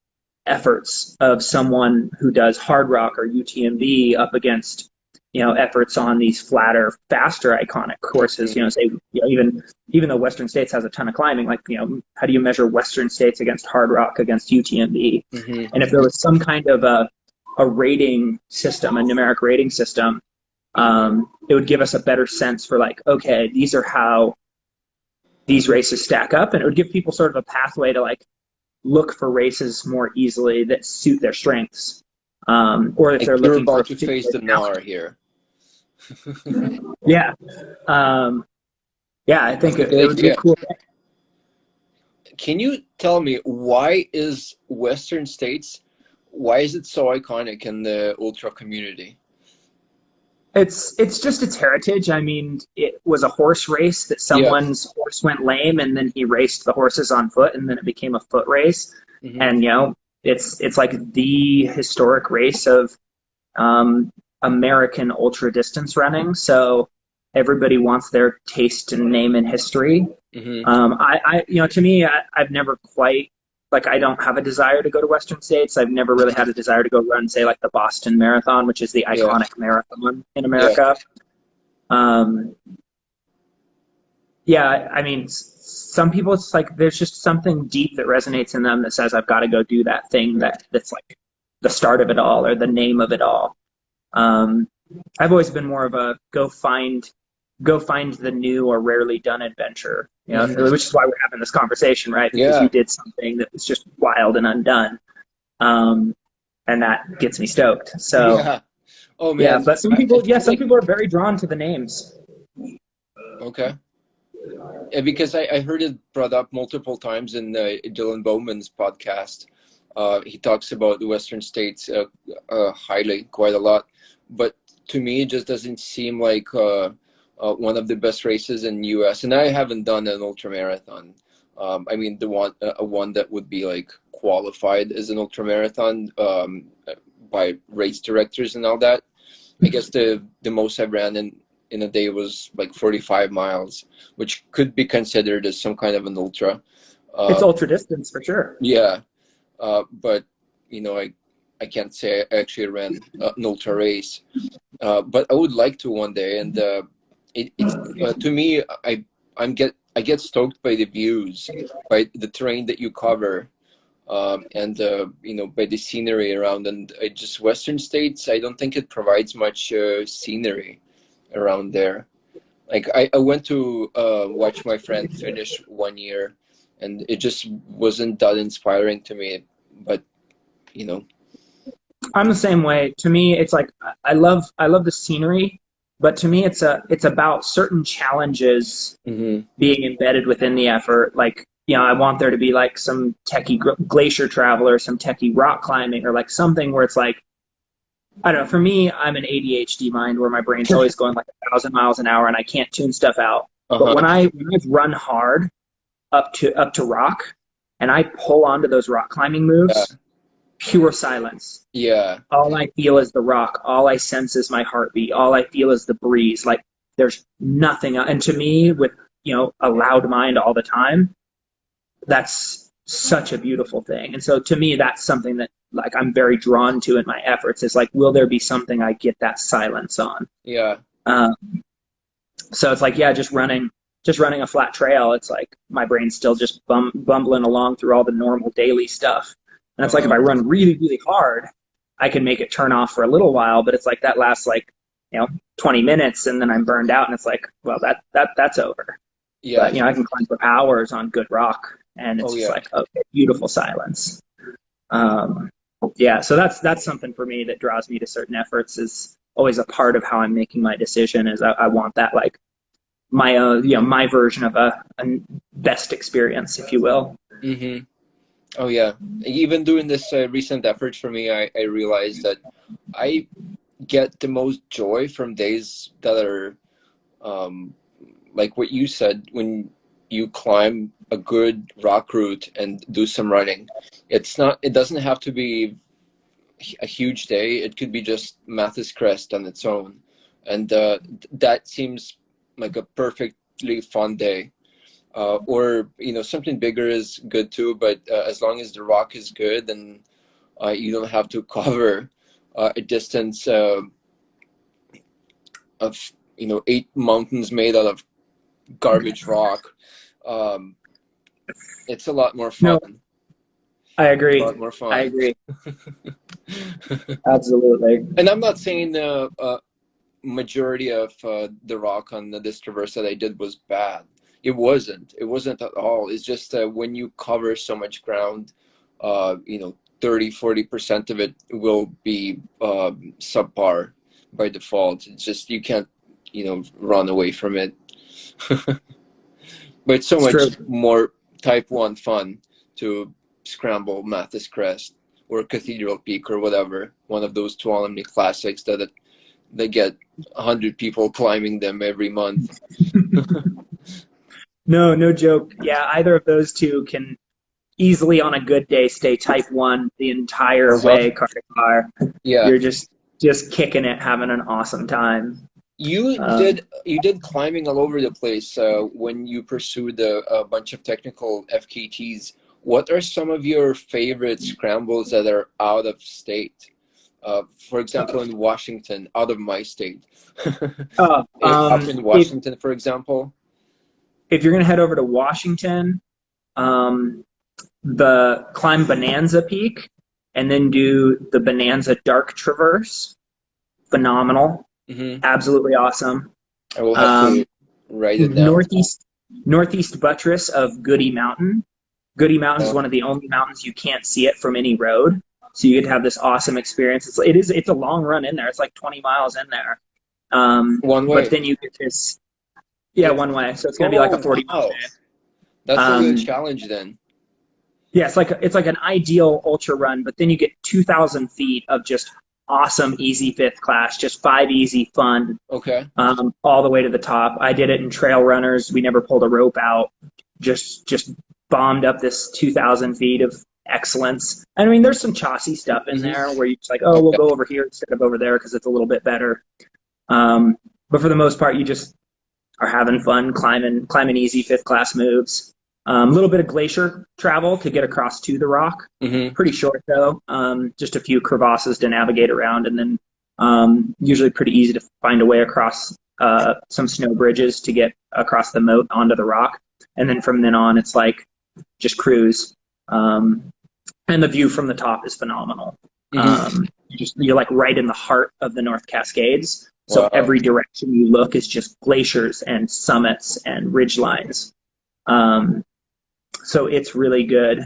efforts of someone who does Hard Rock or UTMB up against efforts on these flatter, faster, iconic courses. Even though Western States has a ton of climbing, like how do you measure Western States against Hard Rock against UTMB? And if there was some kind of a rating system, a numeric rating system, it would give us a better sense for like, okay, these are how these races stack up, and it would give people sort of a pathway to like look for races more easily that suit their strengths. Or if like they're you're looking about for to face the Nar here. Yeah. I think it would be cool. Can you tell me why is Western States, why is it so iconic in the ultra community? It's just its heritage. I mean, it was a horse race that someone's horse went lame, and then he raced the horses on foot, and then it became a foot race. And it's like the historic race of American ultra distance running. So everybody wants their taste and name in history. To me, I've never quite, like, I don't have a desire to go to Western States. I've never really had a desire to go run, say, like the Boston Marathon, which is the iconic marathon in America. I mean, some people, it's like there's just something deep that resonates in them that says, I've got to go do that thing that's like the start of it all or the name of it all. I've always been more of a go find the new or rarely done adventure, which is why we're having this conversation, right? Because you did something that was just wild and undone. And that gets me stoked. So, oh man. But some people are very drawn to the names. Okay. Yeah, because I heard it brought up multiple times in Dylan Bowman's podcast. He talks about the Western States highly, quite a lot. But to me, it just doesn't seem like one of the best races in the U.S. And I haven't done an ultramarathon. I mean, the one that would be like qualified as an ultramarathon by race directors and all that. I guess the most I ran in a day was like 45 miles, which could be considered as some kind of an ultra. It's ultra distance for sure. Yeah. But, I can't say I actually ran an ultra race. But I would like to one day. And to me, I get stoked by the views, by the terrain that you cover, and by the scenery around. And Western States, I don't think it provides much scenery around there. Like I went to watch my friend finish 1 year, and it just wasn't that inspiring to me. But I'm the same way. To me, it's like I love the scenery, but to me, it's about certain challenges being embedded within the effort. Like, I want there to be like some techie glacier traveler, some techie rock climbing, or like something where it's like, I don't know. For me, I'm an ADHD mind where my brain's always going like 1,000 miles an hour, and I can't tune stuff out. But when I've run hard up to rock, and I pull onto those rock climbing moves. Pure silence. Yeah. All I feel is the rock. All I sense is my heartbeat. All I feel is the breeze. Like there's nothing. And to me, with a loud mind all the time, that's such a beautiful thing. And so to me, that's something that like I'm very drawn to in my efforts is like, will there be something I get that silence on? Yeah. Um, so it's like, yeah, just running a flat trail. It's like my brain's still just bumbling along through all the normal daily stuff. And it's like if I run really, really hard, I can make it turn off for a little while, but it's like that lasts like, 20 minutes and then I'm burned out and it's like, well, that's over. Yeah. But, I can climb for hours on good rock and it's just like, okay, beautiful silence. Yeah, so that's something for me that draws me to certain efforts, is always a part of how I'm making my decision, is I want that, like, my my version of a best experience, if you will. Mm-hmm. Oh yeah. Even doing this recent effort for me, I realized that I get the most joy from days that are like what you said, when you climb a good rock route and do some running. It doesn't have to be a huge day. It could be just Mathis Crest on its own, and that seems like a perfectly fun day. Or something bigger is good too, but as long as the rock is good, and you don't have to cover a distance of 8 mountains made out of garbage rock. It's a lot more fun. No, I agree. A lot more fun. I agree. Absolutely. And I'm not saying majority of the rock on this traverse that I did was bad. It wasn't at all. It's just when you cover so much ground, 30-40% of it will be subpar by default. It's just, you can't run away from it. But it's so much more type 1 fun to scramble Mathis Crest or Cathedral Peak or whatever, one of those Tuolumne classics that they get 100 people climbing them every month. No joke. Yeah, either of those two can easily on a good day stay type 1 the entire way, car to car. Yeah. You're just kicking it, having an awesome time. You did climbing all over the place when you pursued a bunch of technical FKTs. What are some of your favorite scrambles that are out of state? For example, in Washington, out of my state. Up in Washington, for example. If you're going to head over to Washington, the climb Bonanza Peak and then do the Bonanza Dark Traverse. Phenomenal. Mm-hmm. Absolutely awesome. I will have to write it down. Northeast buttress of Goody Mountain. Goody Mountain is one of the only mountains you can't see it from any road, so you get to have this awesome experience. It's a long run in there. It's like 20 miles in there. One way. But then you get this. Yeah, one way. So it's going to be like a 40-mile day. That's a good challenge then. Yeah, it's like an ideal ultra run, but then you get 2,000 feet of just awesome, easy fifth class, just 5 easy fun. Okay. All the way to the top. I did it in trail runners. We never pulled a rope out. Just bombed up this 2,000 feet of excellence. I mean, there's some chossy stuff in there where you're just like, oh, we'll go over here instead of over there because it's a little bit better. But for the most part, you just are having fun climbing easy fifth class moves. A little bit of glacier travel to get across to the rock. Mm-hmm. Pretty short though. Just a few crevasses to navigate around, and then usually pretty easy to find a way across some snow bridges to get across the moat onto the rock. And then from then on, it's like just cruise. And the view from the top is phenomenal. Mm-hmm. You're like right in the heart of the North Cascades. So every direction you look is just glaciers and summits and ridge lines. So it's really good.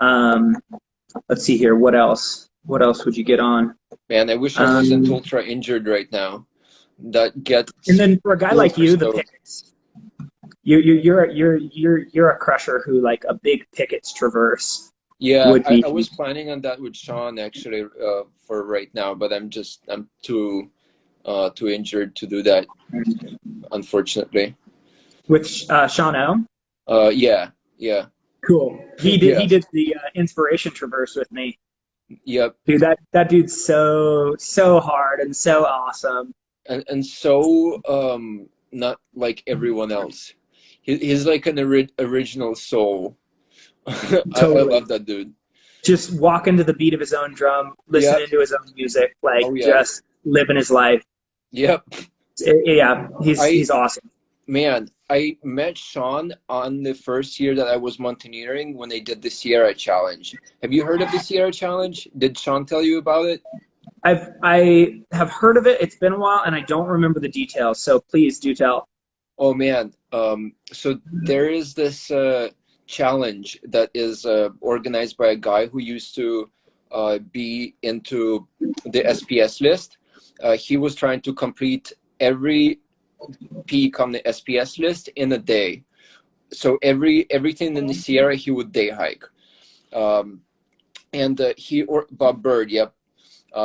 Let's see here. What else? What else would you get on? Man, I wish I wasn't ultra injured right now. That gets. And then for a guy like you, the pickets. You're a crusher who like a big pickets traverse. Yeah, I was planning on that with Sean actually for right now, but I'm too injured to do that, unfortunately. With Sean O? Yeah. Cool. He did the inspiration traverse with me. Yep. Dude, that dude's so hard and so awesome. And so not like everyone else. He's like an original soul. Totally. I love that dude. just walking to the beat of his own drum, listening to his own music, like just living his life. Yep. Yeah, he's awesome. Man, I met Sean on the first year that I was mountaineering when they did the Sierra Challenge. Have you heard of the Sierra Challenge? Did Sean tell you about it? I have heard of it. It's been a while, and I don't remember the details. So please do tell. Oh man, so there is this challenge that is organized by a guy who used to be into the SPS list. He was trying to complete every peak on the SPS list in a day. So everything in the Sierra he would day hike. Bob Bird, yep.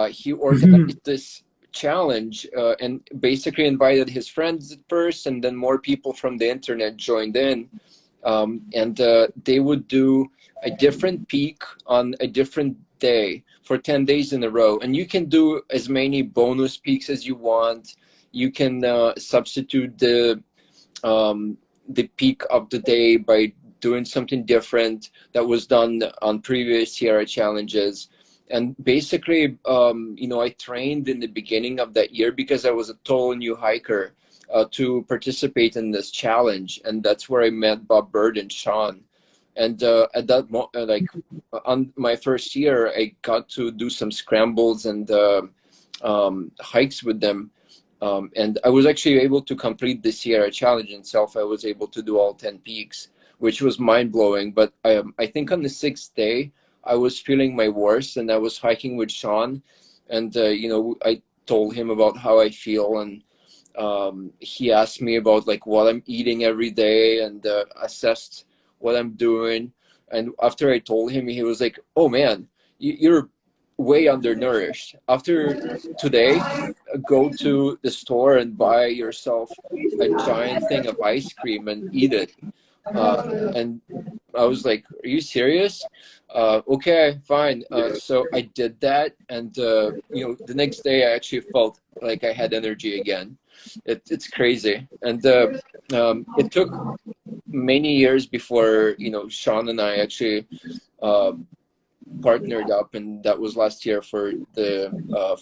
He organized this challenge and basically invited his friends at first, and then more people from the internet joined in. And they would do a different peak on a different day for 10 days in a row. And you can do as many bonus peaks as you want. You can substitute the peak of the day by doing something different that was done on previous Sierra challenges. And basically, I trained in the beginning of that year because I was a total new hiker to participate in this challenge. And that's where I met Bob Bird and Sean. And at that moment, on my first year, I got to do some scrambles and hikes with them. And I was actually able to complete the Sierra Challenge itself. I was able to do all 10 peaks, which was mind-blowing. But I think on the 6th day, I was feeling my worst, and I was hiking with Sean. And, I told him about how I feel. And he asked me about, what I'm eating every day and assessed what I'm doing. And after I told him, he was like, oh, man, you're way undernourished. After today, go to the store and buy yourself a giant thing of ice cream and eat it. And I was like, are you serious? Okay, fine. So I did that, and the next day I actually felt like I had energy again. It's crazy. And it took many years before Sean and I actually partnered up, and that was last year for the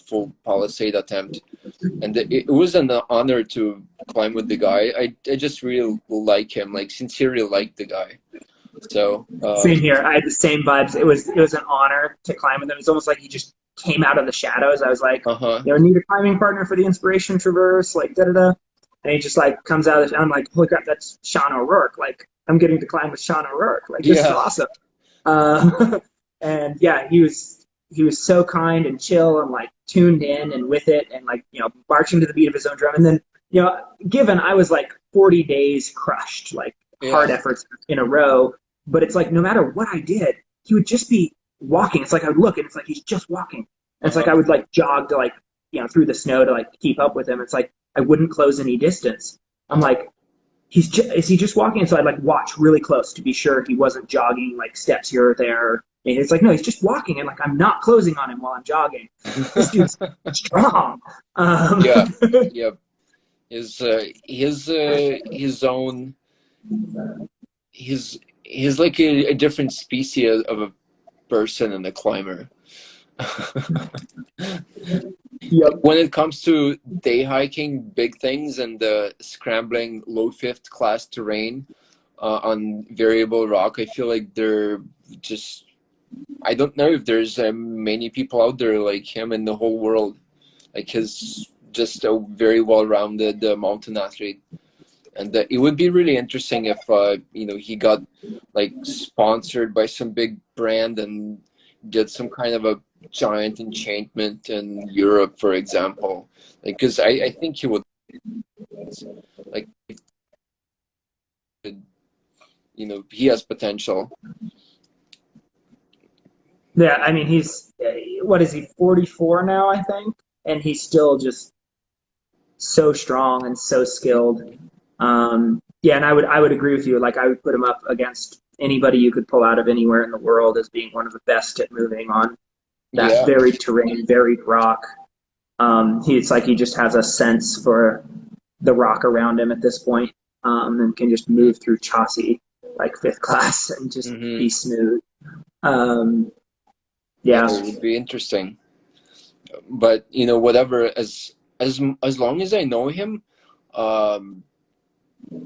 full Palisade attempt. And it was an honor to climb with the guy. I just really like him, sincerely like the guy. So same here. I had the same vibes. It was an honor to climb with him. It's almost like he just came out of the shadows. I was like, need a climbing partner for the Inspiration Traverse, da-da-da. And he just comes out of the, I'm like, holy crap, that's Sean O'Rourke. I'm getting to climb with Sean O'Rourke. This is awesome. And yeah, he was so kind and chill and tuned in and with it, and marching to the beat of his own drum. And then, given I was 40 days crushed, hard efforts in a row, but it's no matter what I did, he would just be walking. It's I would look and it's he's just walking. And it's I would jog to through the snow to keep up with him. It's I wouldn't close any distance. I'm is he just walking? And so I'd watch really close to be sure he wasn't jogging steps here or there. And it's no, he's just walking, and I'm not closing on him while I'm jogging. This dude's strong. Yeah. His own. He's a different species of a person and a climber. Yep. When it comes to day hiking big things and scrambling low 5th class terrain on variable rock, I feel they're just, I don't know if there's many people out there like him in the whole world. He's just a very well-rounded mountain athlete. And it would be really interesting if he got sponsored by some big brand and did some kind of a giant enchantment in Europe, for example. Because I think he would he has potential. Yeah, I mean, he's, what is he, 44 now, I think? And he's still just so strong and so skilled. Yeah, and I would agree with you. I would put him up against anybody you could pull out of anywhere in the world as being one of the best at moving on that varied terrain, varied rock. It's he just has a sense for the rock around him at this point, and can just move through chassis 5th class and just be smooth. Yeah. it would be interesting. But whatever. As long as I know him,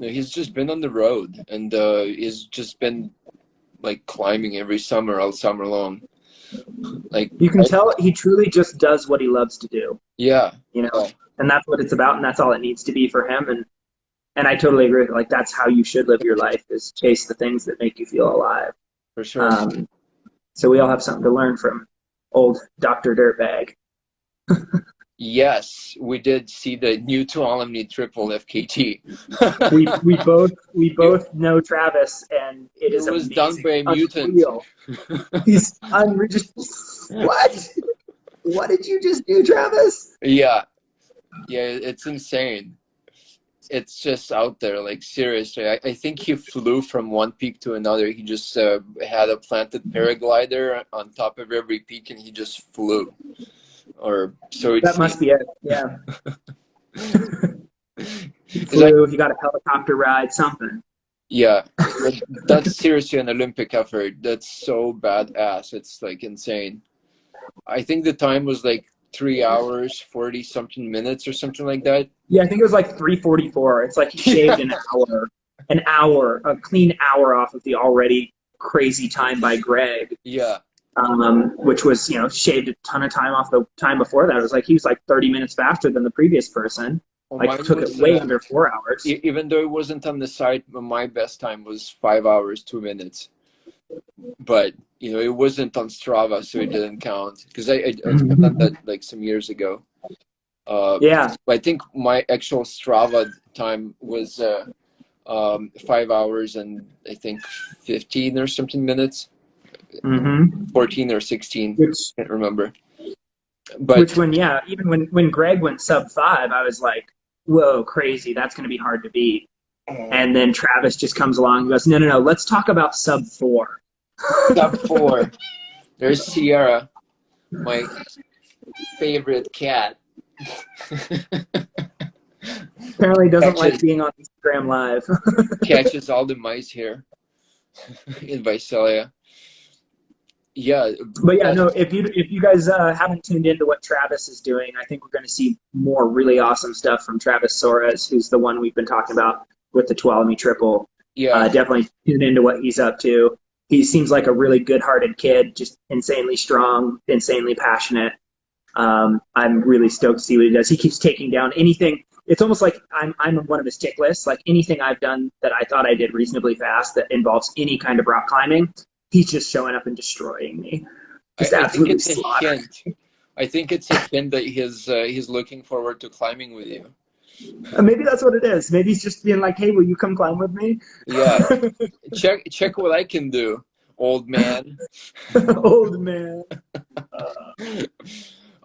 he's just been on the road, and he's just been like climbing every summer, all summer long. Like You can tell he truly just does what he loves to do, yeah, and that's what it's about, and that's all it needs to be for him. And I totally agree with it. Like, that's how you should live your life, is chase the things that make you feel alive. for sure. So we all have something to learn from old Dr. Dirtbag. Yes, we did see the new Tuolumne triple FKT. we both know Travis, and it is was amazing. done by a mutant. Unreal. He's unreal. What? What did you just do, Travis? Yeah, it's insane. It's just out there, like seriously. I think he flew from one peak to another. He just had a planted paraglider on top of every peak, and he just flew. Or so it That must be it. Yeah. He It's flew. He got a helicopter ride. Something. Yeah, that's seriously an Olympic effort. That's so badass. It's like insane. I think the time was like 3 hours, 40 something minutes or something like that. Yeah, I think it was like 3:44. It's like he shaved an hour, a clean hour off of the already crazy time by Greg. Yeah. Which was, shaved a ton of time off the time before that. It was like he was like 30 minutes faster than the previous person. Well, Like, took it way under 4 hours. Even though it wasn't on the site, my best time was 5 hours, 2 minutes. But, it wasn't on Strava, so it didn't count. Because I done that like some years ago. Yeah. I think my actual Strava time was 5 hours and I think 15 or something minutes. 14 or 16, can't remember. But Which even when Greg went sub 5, I was like, whoa, crazy, that's going to be hard to beat. And then Travis just comes along and goes, no, let's talk about sub 4. Sub 4. There's Sierra, my favorite cat. Apparently doesn't like being on Instagram Live. Catches all the mice here in Visalia. Yeah, but yeah, no. If you guys haven't tuned into what Travis is doing, I think we're going to see more really awesome stuff from Travis Soares, who's the one we've been talking about with the Tuolumne triple. Yeah, definitely tune into what he's up to. He seems like a really good-hearted kid, just insanely strong, insanely passionate. I'm really stoked to see what he does. He keeps taking down anything. It's almost like I'm one of his tick lists. Like, anything I've done that I thought I did reasonably fast that involves any kind of rock climbing, he's just showing up and destroying me. Just absolutely slaughtering. I think it's a hint that he's looking forward to climbing with you. Maybe that's what it is. Maybe he's just being like, hey, will you come climb with me? Yeah. check what I can do, old man. Old man.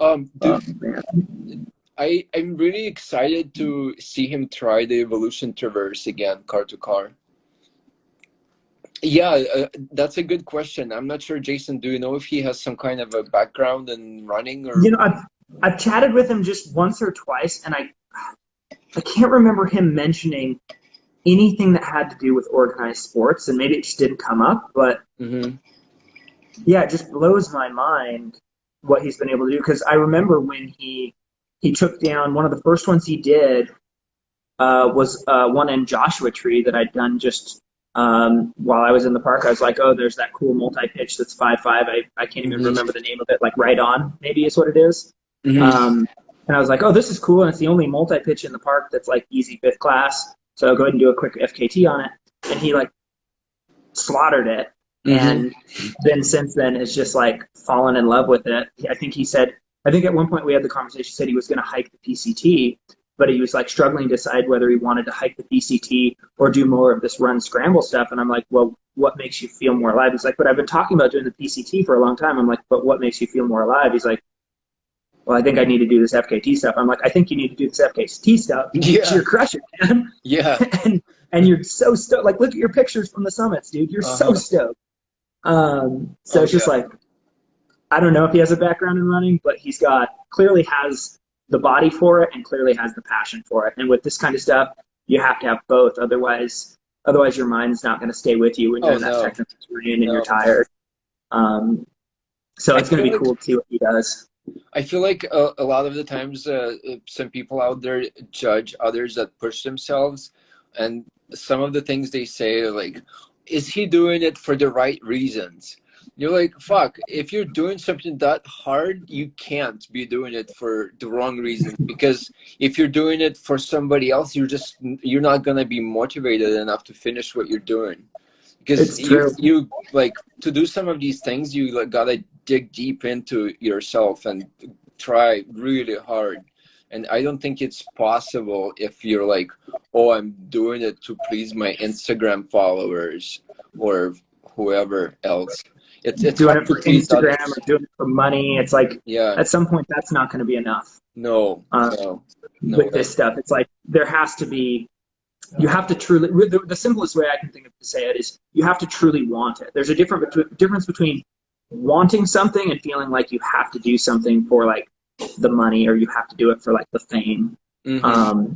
Dude, man. I'm really excited to see him try the Evolution Traverse again, car to car. Yeah, that's a good question. I'm not sure, Jason, do you know if he has some kind of a background in running? Or I've chatted with him just once or twice, and I can't remember him mentioning anything that had to do with organized sports, and maybe it just didn't come up. But yeah, it just blows my mind what he's been able to do. Because I remember when he took down, one of the first ones he did was one in Joshua Tree that I'd done just while I was in the park. I was like, oh, there's that cool multi-pitch that's 5.5. I can't even remember the name of it. Like Right On, maybe is what it is. And I was like, oh, this is cool. And it's the only multi-pitch in the park that's like easy 5th class. So I'll go ahead and do a quick FKT on it. And he like slaughtered it. And then since then has just like fallen in love with it. I think at one point we had the conversation, he said he was going to hike the PCT, but he was like struggling to decide whether he wanted to hike the PCT or do more of this run scramble stuff. And I'm like, well, what makes you feel more alive? He's like, but I've been talking about doing the PCT for a long time. I'm like, but what makes you feel more alive? He's like, well, I think I need to do this FKT stuff. I'm like, I think you need to do this FKT stuff. Yeah. You're crushing, man. Yeah. and you're so stoked. Like, look at your pictures from the summits, dude. You're so stoked. So it's just like, I don't know if he has a background in running, but he's clearly has the body for it and clearly has the passion for it. And with this kind of stuff, you have to have both. Otherwise your mind's not going to stay with you when you're in that technical terrain and you're tired. So I it's going to feel be like cool to see what he does. I feel like a lot of the times some people out there judge others that push themselves, and some of the things they say are like, "Is he doing it for the right reasons?" You're like, "Fuck! If you're doing something that hard, you can't be doing it for the wrong reasons. Because if you're doing it for somebody else, you're not gonna be motivated enough to finish what you're doing." Because It's true. you like to do some of these things, you like gotta dig deep into yourself and try really hard. And I don't think it's possible if you're like, oh, I'm doing it to please my Instagram followers or whoever else. It's Doing hard it to for please Instagram others. or doing it for money. It's like Yeah. at some point that's not going to be enough. No. Um, No. No. with this stuff, it's like there has to be. You have to truly. The simplest way I can think of to say it is you have to truly want it. There's a difference between wanting something and feeling like you have to do something for like the money or you have to do it for like the fame. Mm-hmm.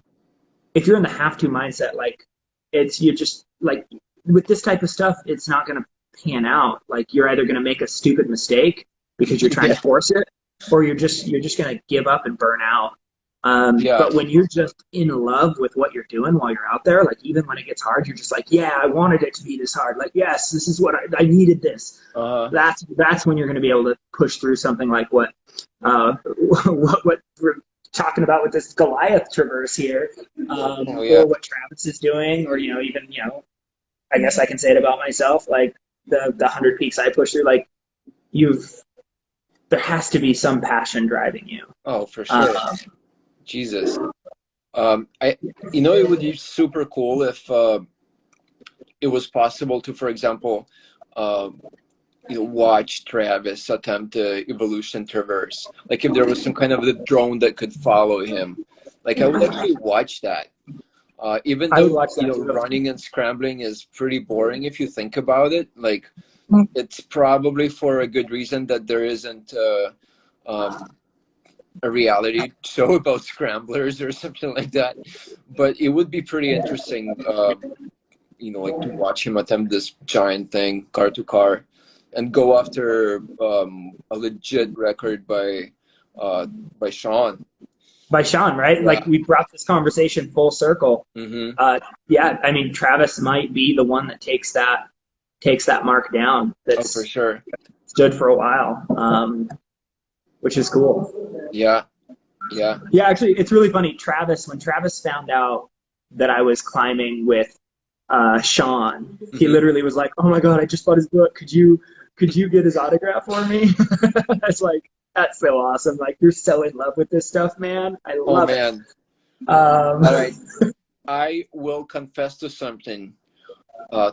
If you're in the have to mindset, like you're just like with this type of stuff, it's not going to pan out. Like you're either going to make a stupid mistake because you're trying Yeah. to force it, or you're just going to give up and burn out. Yeah. But when you're just in love with what you're doing while you're out there, like even when it gets hard, you're just like, yeah, I wanted it to be this hard. Like, yes, this is what I needed this. Uh-huh. That's when you're going to be able to push through something like what we're talking about with this Goliath traverse here, Oh, yeah. or what Travis is doing, or even I guess I can say it about myself, like the 100 peaks I push through. Like there has to be some passion driving you. Oh, for sure. Jesus. It would be super cool if it was possible to, for example, watch Travis attempt the evolution traverse. Like if there was some kind of a drone that could follow him. Like I would actually watch that. Even I would though, watch that too. running and scrambling is pretty boring if you think about it. Like it's probably for a good reason that there isn't a reality show about scramblers or something like that. But it would be pretty interesting, like to watch him attempt this giant thing, car to car, and go after a legit record by Sean. By Sean, right? Yeah. Like we brought this conversation full circle. Mm-hmm. Yeah, I mean Travis might be the one that takes that mark down. That's for sure. Stood for a while, which is cool. Yeah. Yeah, actually, it's really funny. When Travis found out that I was climbing with Sean, he literally was like, "Oh my God, I just bought his book. Could you get his autograph for me?" I was like, "That's so awesome! Like you're so in love with this stuff, man. I love it." All right, I will confess to something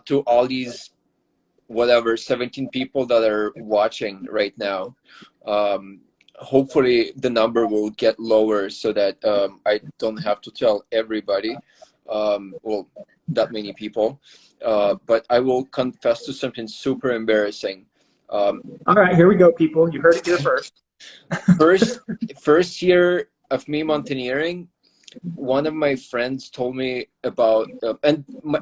to all these 17 people that are watching right now. Hopefully the number will get lower so that I don't have to tell everybody, that many people. But I will confess to something super embarrassing. All right, here we go, people. You heard it here first. First year of me mountaineering, one of my friends told me about,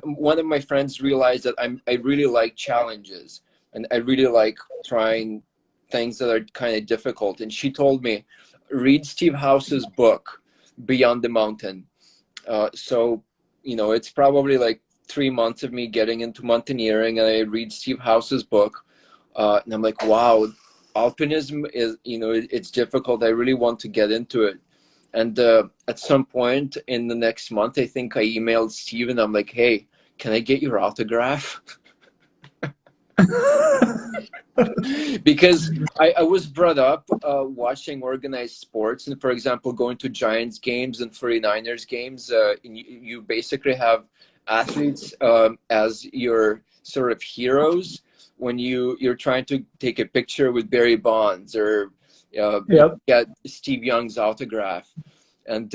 one of my friends realized that I really like challenges and I really like trying things that are kind of difficult. And she told me, read Steve House's book, Beyond the Mountain. So, it's probably like 3 months of me getting into mountaineering and I read Steve House's book. And I'm like, wow, alpinism is, it's difficult. I really want to get into it. And at some point in the next month, I think I emailed Steve and I'm like, hey, can I get your autograph? Because I was brought up watching organized sports, and for example, going to Giants games and 49ers games, you basically have athletes as your sort of heroes when you're trying to take a picture with Barry Bonds or get Steve Young's autograph. And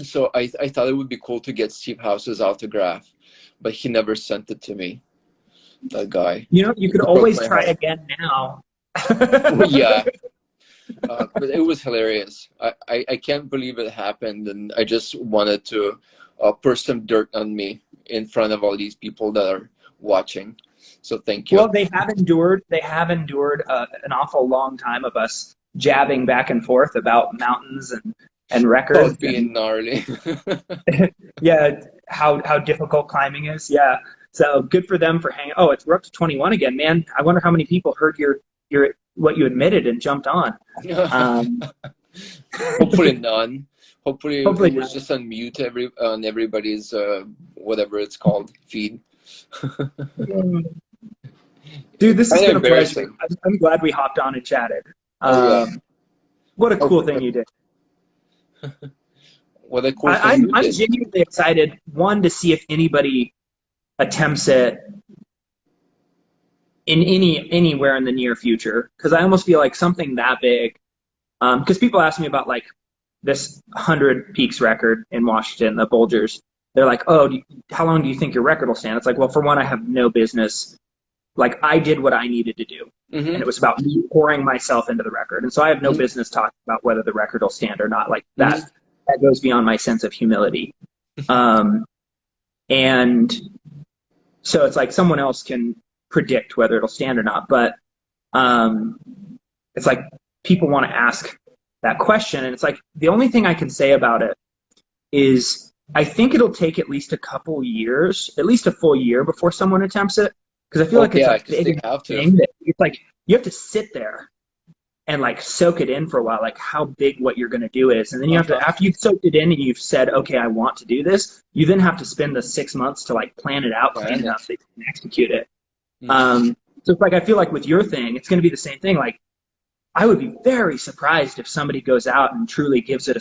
so I thought it would be cool to get Steve House's autograph, but he never sent it to me. That guy. You could always try again now. Yeah. But it was hilarious. I can't believe it happened, and I just wanted to pour some dirt on me in front of all these people that are watching. So thank you. Well, they have endured an awful long time of us jabbing back and forth about mountains and records. Both being gnarly. Yeah, how difficult climbing is. Yeah. So good for them for hanging. Oh, we're up to 21 again, man. I wonder how many people heard your what you admitted and jumped on. Hopefully none. Hopefully it was not. just on mute on everybody's whatever it's called feed. Dude, this has Kinda been a pleasure. embarrassing. I'm glad we hopped on and chatted. Oh, yeah. What a cool thing you did. What a cool thing I'm you did. genuinely excited, one, to see if anybody attempts it in anywhere in the near future, because I almost feel like something that big, because people ask me about like this 100 Peaks record in Washington, the Bulgers. They're like, oh, how long do you think your record will stand? It's like, well, for one, I have no business. Like, I did what I needed to do, and it was about me pouring myself into the record. And so I have no business talking about whether the record will stand or not. Like, that goes beyond my sense of humility. And so it's like someone else can predict whether it'll stand or not. But it's like people want to ask that question. And it's like the only thing I can say about it is I think it'll take at least a couple years, at least a full year before someone attempts it. Because I feel like it's a big thing that it's like you have to sit there and like soak it in for a while, like how big what you're going to do is. And then you have to, after you've soaked it in and you've said, okay, I want to do this, you then have to spend the 6 months to like plan it out clean enough that you can execute it. So it's like, I feel like with your thing, it's going to be the same thing. Like, I would be very surprised if somebody goes out and truly gives it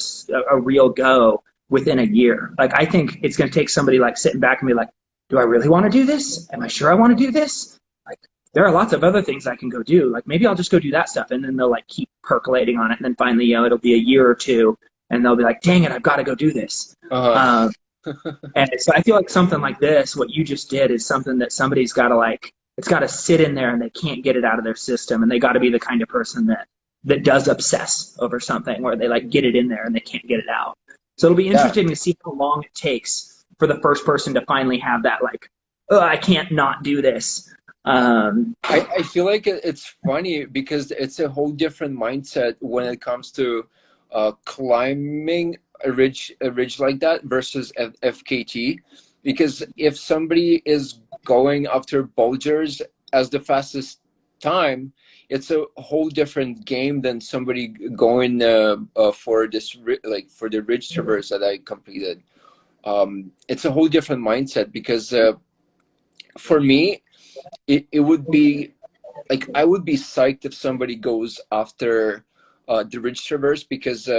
a real go within a year. Like, I think it's going to take somebody like sitting back and be like, do I really want to do this? Am I sure I want to do this? Like, there are lots of other things I can go do. Like, maybe I'll just go do that stuff. And then they'll like keep percolating on it. And then finally, you know, it'll be a year or two and they'll be like, dang it, I've got to go do this. And so I feel like something like this, what you just did, is something that somebody's got to like, it's got to sit in there and they can't get it out of their system. And they got to be the kind of person that does obsess over something where they like get it in there and they can't get it out. So it'll be interesting to see how long it takes for the first person to finally have that, like, oh, I can't not do this. I feel like it's funny because it's a whole different mindset when it comes to climbing a ridge like that versus FKT. Because if somebody is going after Bulgers as the fastest time, it's a whole different game than somebody going for this, like for the ridge traverse that I completed. It's a whole different mindset because for me, it would be like, I would be psyched if somebody goes after the ridge traverse, because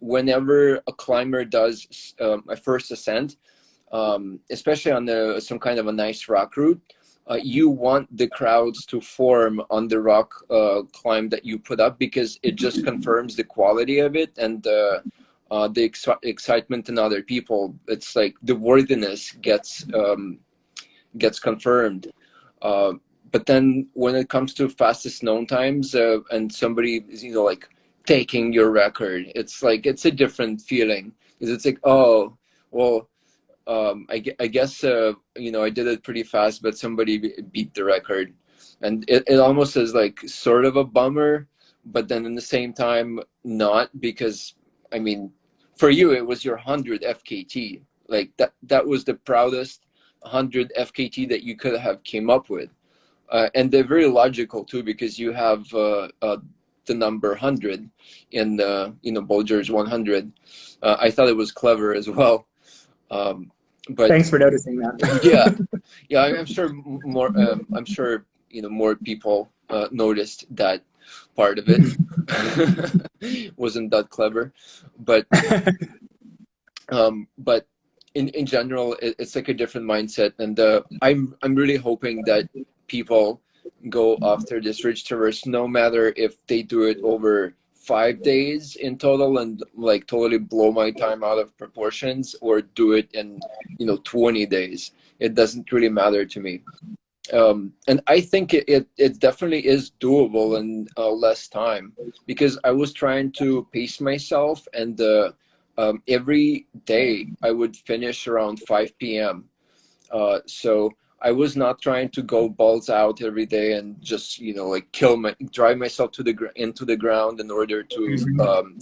whenever a climber does a first ascent, especially on some kind of a nice rock route, you want the crowds to form on the rock climb that you put up, because it just confirms the quality of it and the excitement in other people. It's like the worthiness gets confirmed. But then when it comes to fastest known times and somebody is, you know, like taking your record, it's like, it's a different feeling, because it's like, oh, well, I guess, you know, I did it pretty fast, but somebody beat the record. And it almost is like sort of a bummer, but then in the same time, not, because, I mean, for you, it was your 100 FKT. Like that was the proudest 100 FKT that you could have came up with. And they're very logical too, because you have the number 100 in the, you know, Bulgers 100. I thought it was clever as well. But thanks for noticing that. yeah, I'm sure more. I'm sure, you know, more people noticed that part of it. Wasn't that clever, but in general, it's like a different mindset, and I'm really hoping that people go after this ridge traverse, no matter if they do it over 5 days in total and like totally blow my time out of proportions, or do it in, you know, 20 days. It doesn't really matter to me. And I think it definitely is doable in less time, because I was trying to pace myself, and every day I would finish around 5 p.m. So I was not trying to go balls out every day and just, you know, like drive myself to into the ground in order to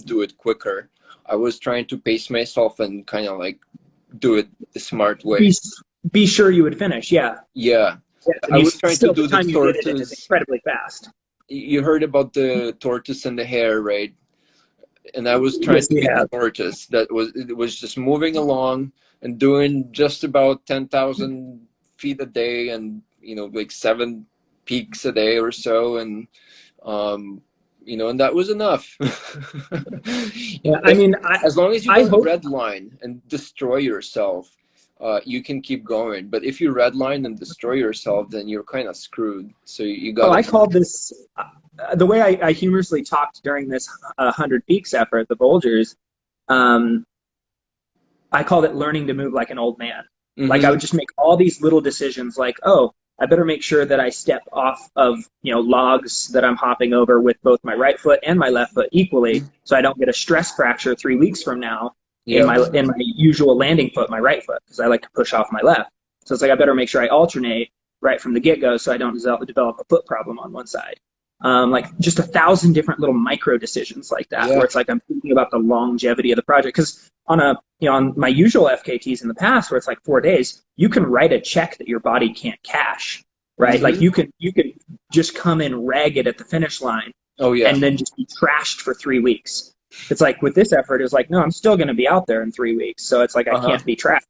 do it quicker. I was trying to pace myself and kind of like do it the smart way. Be sure you would finish. Yeah. Yeah. Yes, I was trying to do the time you did it is tortoise. incredibly fast. You heard about the tortoise and the hare, right? And I was trying Yes, to we be the have. tortoise. It was just moving along and doing just about 10,000 feet a day, and you know, like 7 peaks a day or so, and you know, and that was enough. Yeah, I mean, As long as you I don't hope. redline and destroy yourself, you can keep going. But if you redline and destroy yourself, then you're kind of screwed. So you Oh, I gotta. called this the way I humorously talked during this 100 Peaks effort, the Bulgers. I called it learning to move like an old man. Like I would just make all these little decisions, like, oh, I better make sure that I step off of, you know, logs that I'm hopping over with both my right foot and my left foot equally, so I don't get a stress fracture 3 weeks from now in my usual landing foot, my right foot, because I like to push off my left. So it's like I better make sure I alternate right from the get-go so I don't develop a foot problem on one side. Like just 1,000 different little micro decisions like that, where it's like I'm thinking about the longevity of the project. Because on my usual FKTs in the past, where it's like 4 days, you can write a check that your body can't cash, right? Like you can just come in ragged at the finish line, and then just be trashed for 3 weeks. It's like with this effort, it's like, no, I'm still going to be out there in 3 weeks, so it's like I can't be trashed.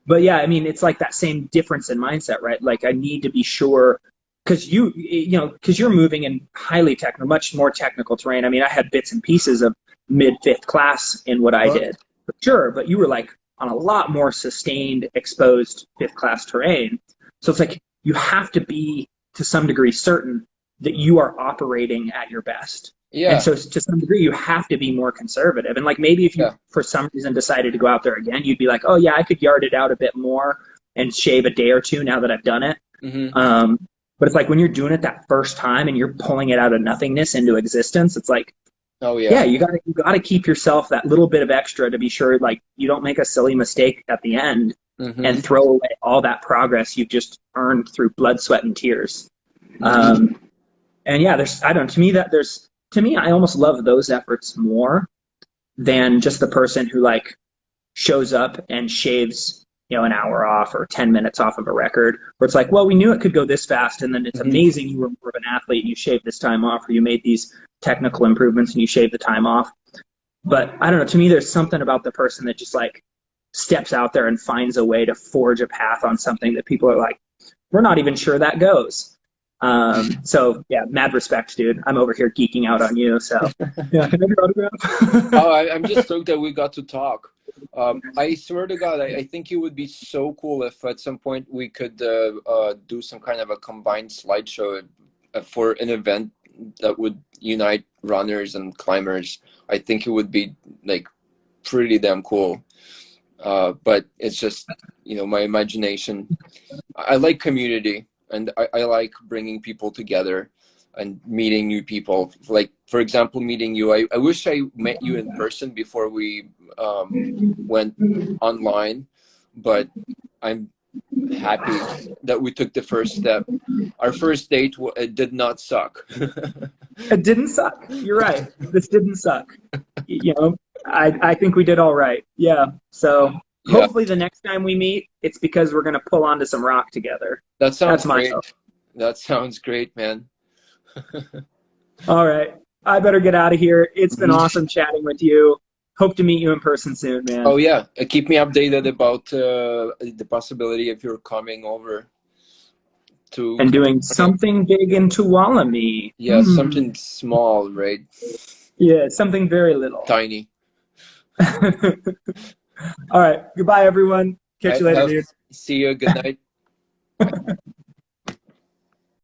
But yeah, I mean, it's like that same difference in mindset, right? Like I need to be sure. Because you're moving in highly technical, much more technical terrain. I mean, I had bits and pieces of mid-fifth class in what I did, for sure. But you were like on a lot more sustained, exposed fifth class terrain. So it's like you have to be to some degree certain that you are operating at your best. Yeah. And so to some degree, you have to be more conservative. And like maybe if you, for some reason, decided to go out there again, you'd be like, oh yeah, I could yard it out a bit more and shave a day or two now that I've done it. But it's like when you're doing it that first time and you're pulling it out of nothingness into existence, it's like, you gotta keep yourself that little bit of extra to be sure like you don't make a silly mistake at the end and throw away all that progress you've just earned through blood, sweat, and tears. And yeah, to me, I almost love those efforts more than just the person who like shows up and shaves, you know, an hour off or 10 minutes off of a record, where it's like, well, we knew it could go this fast, and then it's amazing you were more of an athlete and you shaved this time off, or you made these technical improvements and you shaved the time off. But I don't know, to me, there's something about the person that just like steps out there and finds a way to forge a path on something that people are like, we're not even sure that goes. So yeah, mad respect, dude. I'm over here geeking out on you. So yeah, can I have your autograph? I'm just stoked that we got to talk. I swear to God, I think it would be so cool if at some point we could do some kind of a combined slideshow for an event that would unite runners and climbers. I think it would be like pretty damn cool. But it's just, you know, my imagination. I like community, and I like bringing people together and meeting new people. Like, for example, meeting you. I wish I met you in person before we went online, but I'm happy that we took the first step. Our first date, it did not suck. It didn't suck. You're right. This didn't suck. You know, I think we did all right. Yeah. So hopefully the next time we meet, it's because we're going to pull onto some rock together. That sounds great. That sounds great, man. All right. I better get out of here. It's been awesome chatting with you. Hope to meet you in person soon, man. Oh, yeah. Keep me updated about the possibility if you're coming over to... And doing something big in Tuolumne. Yeah, something small, right? Yeah, something very little. Tiny. All right. Goodbye, everyone. Catch you later, dude. See you. Good night.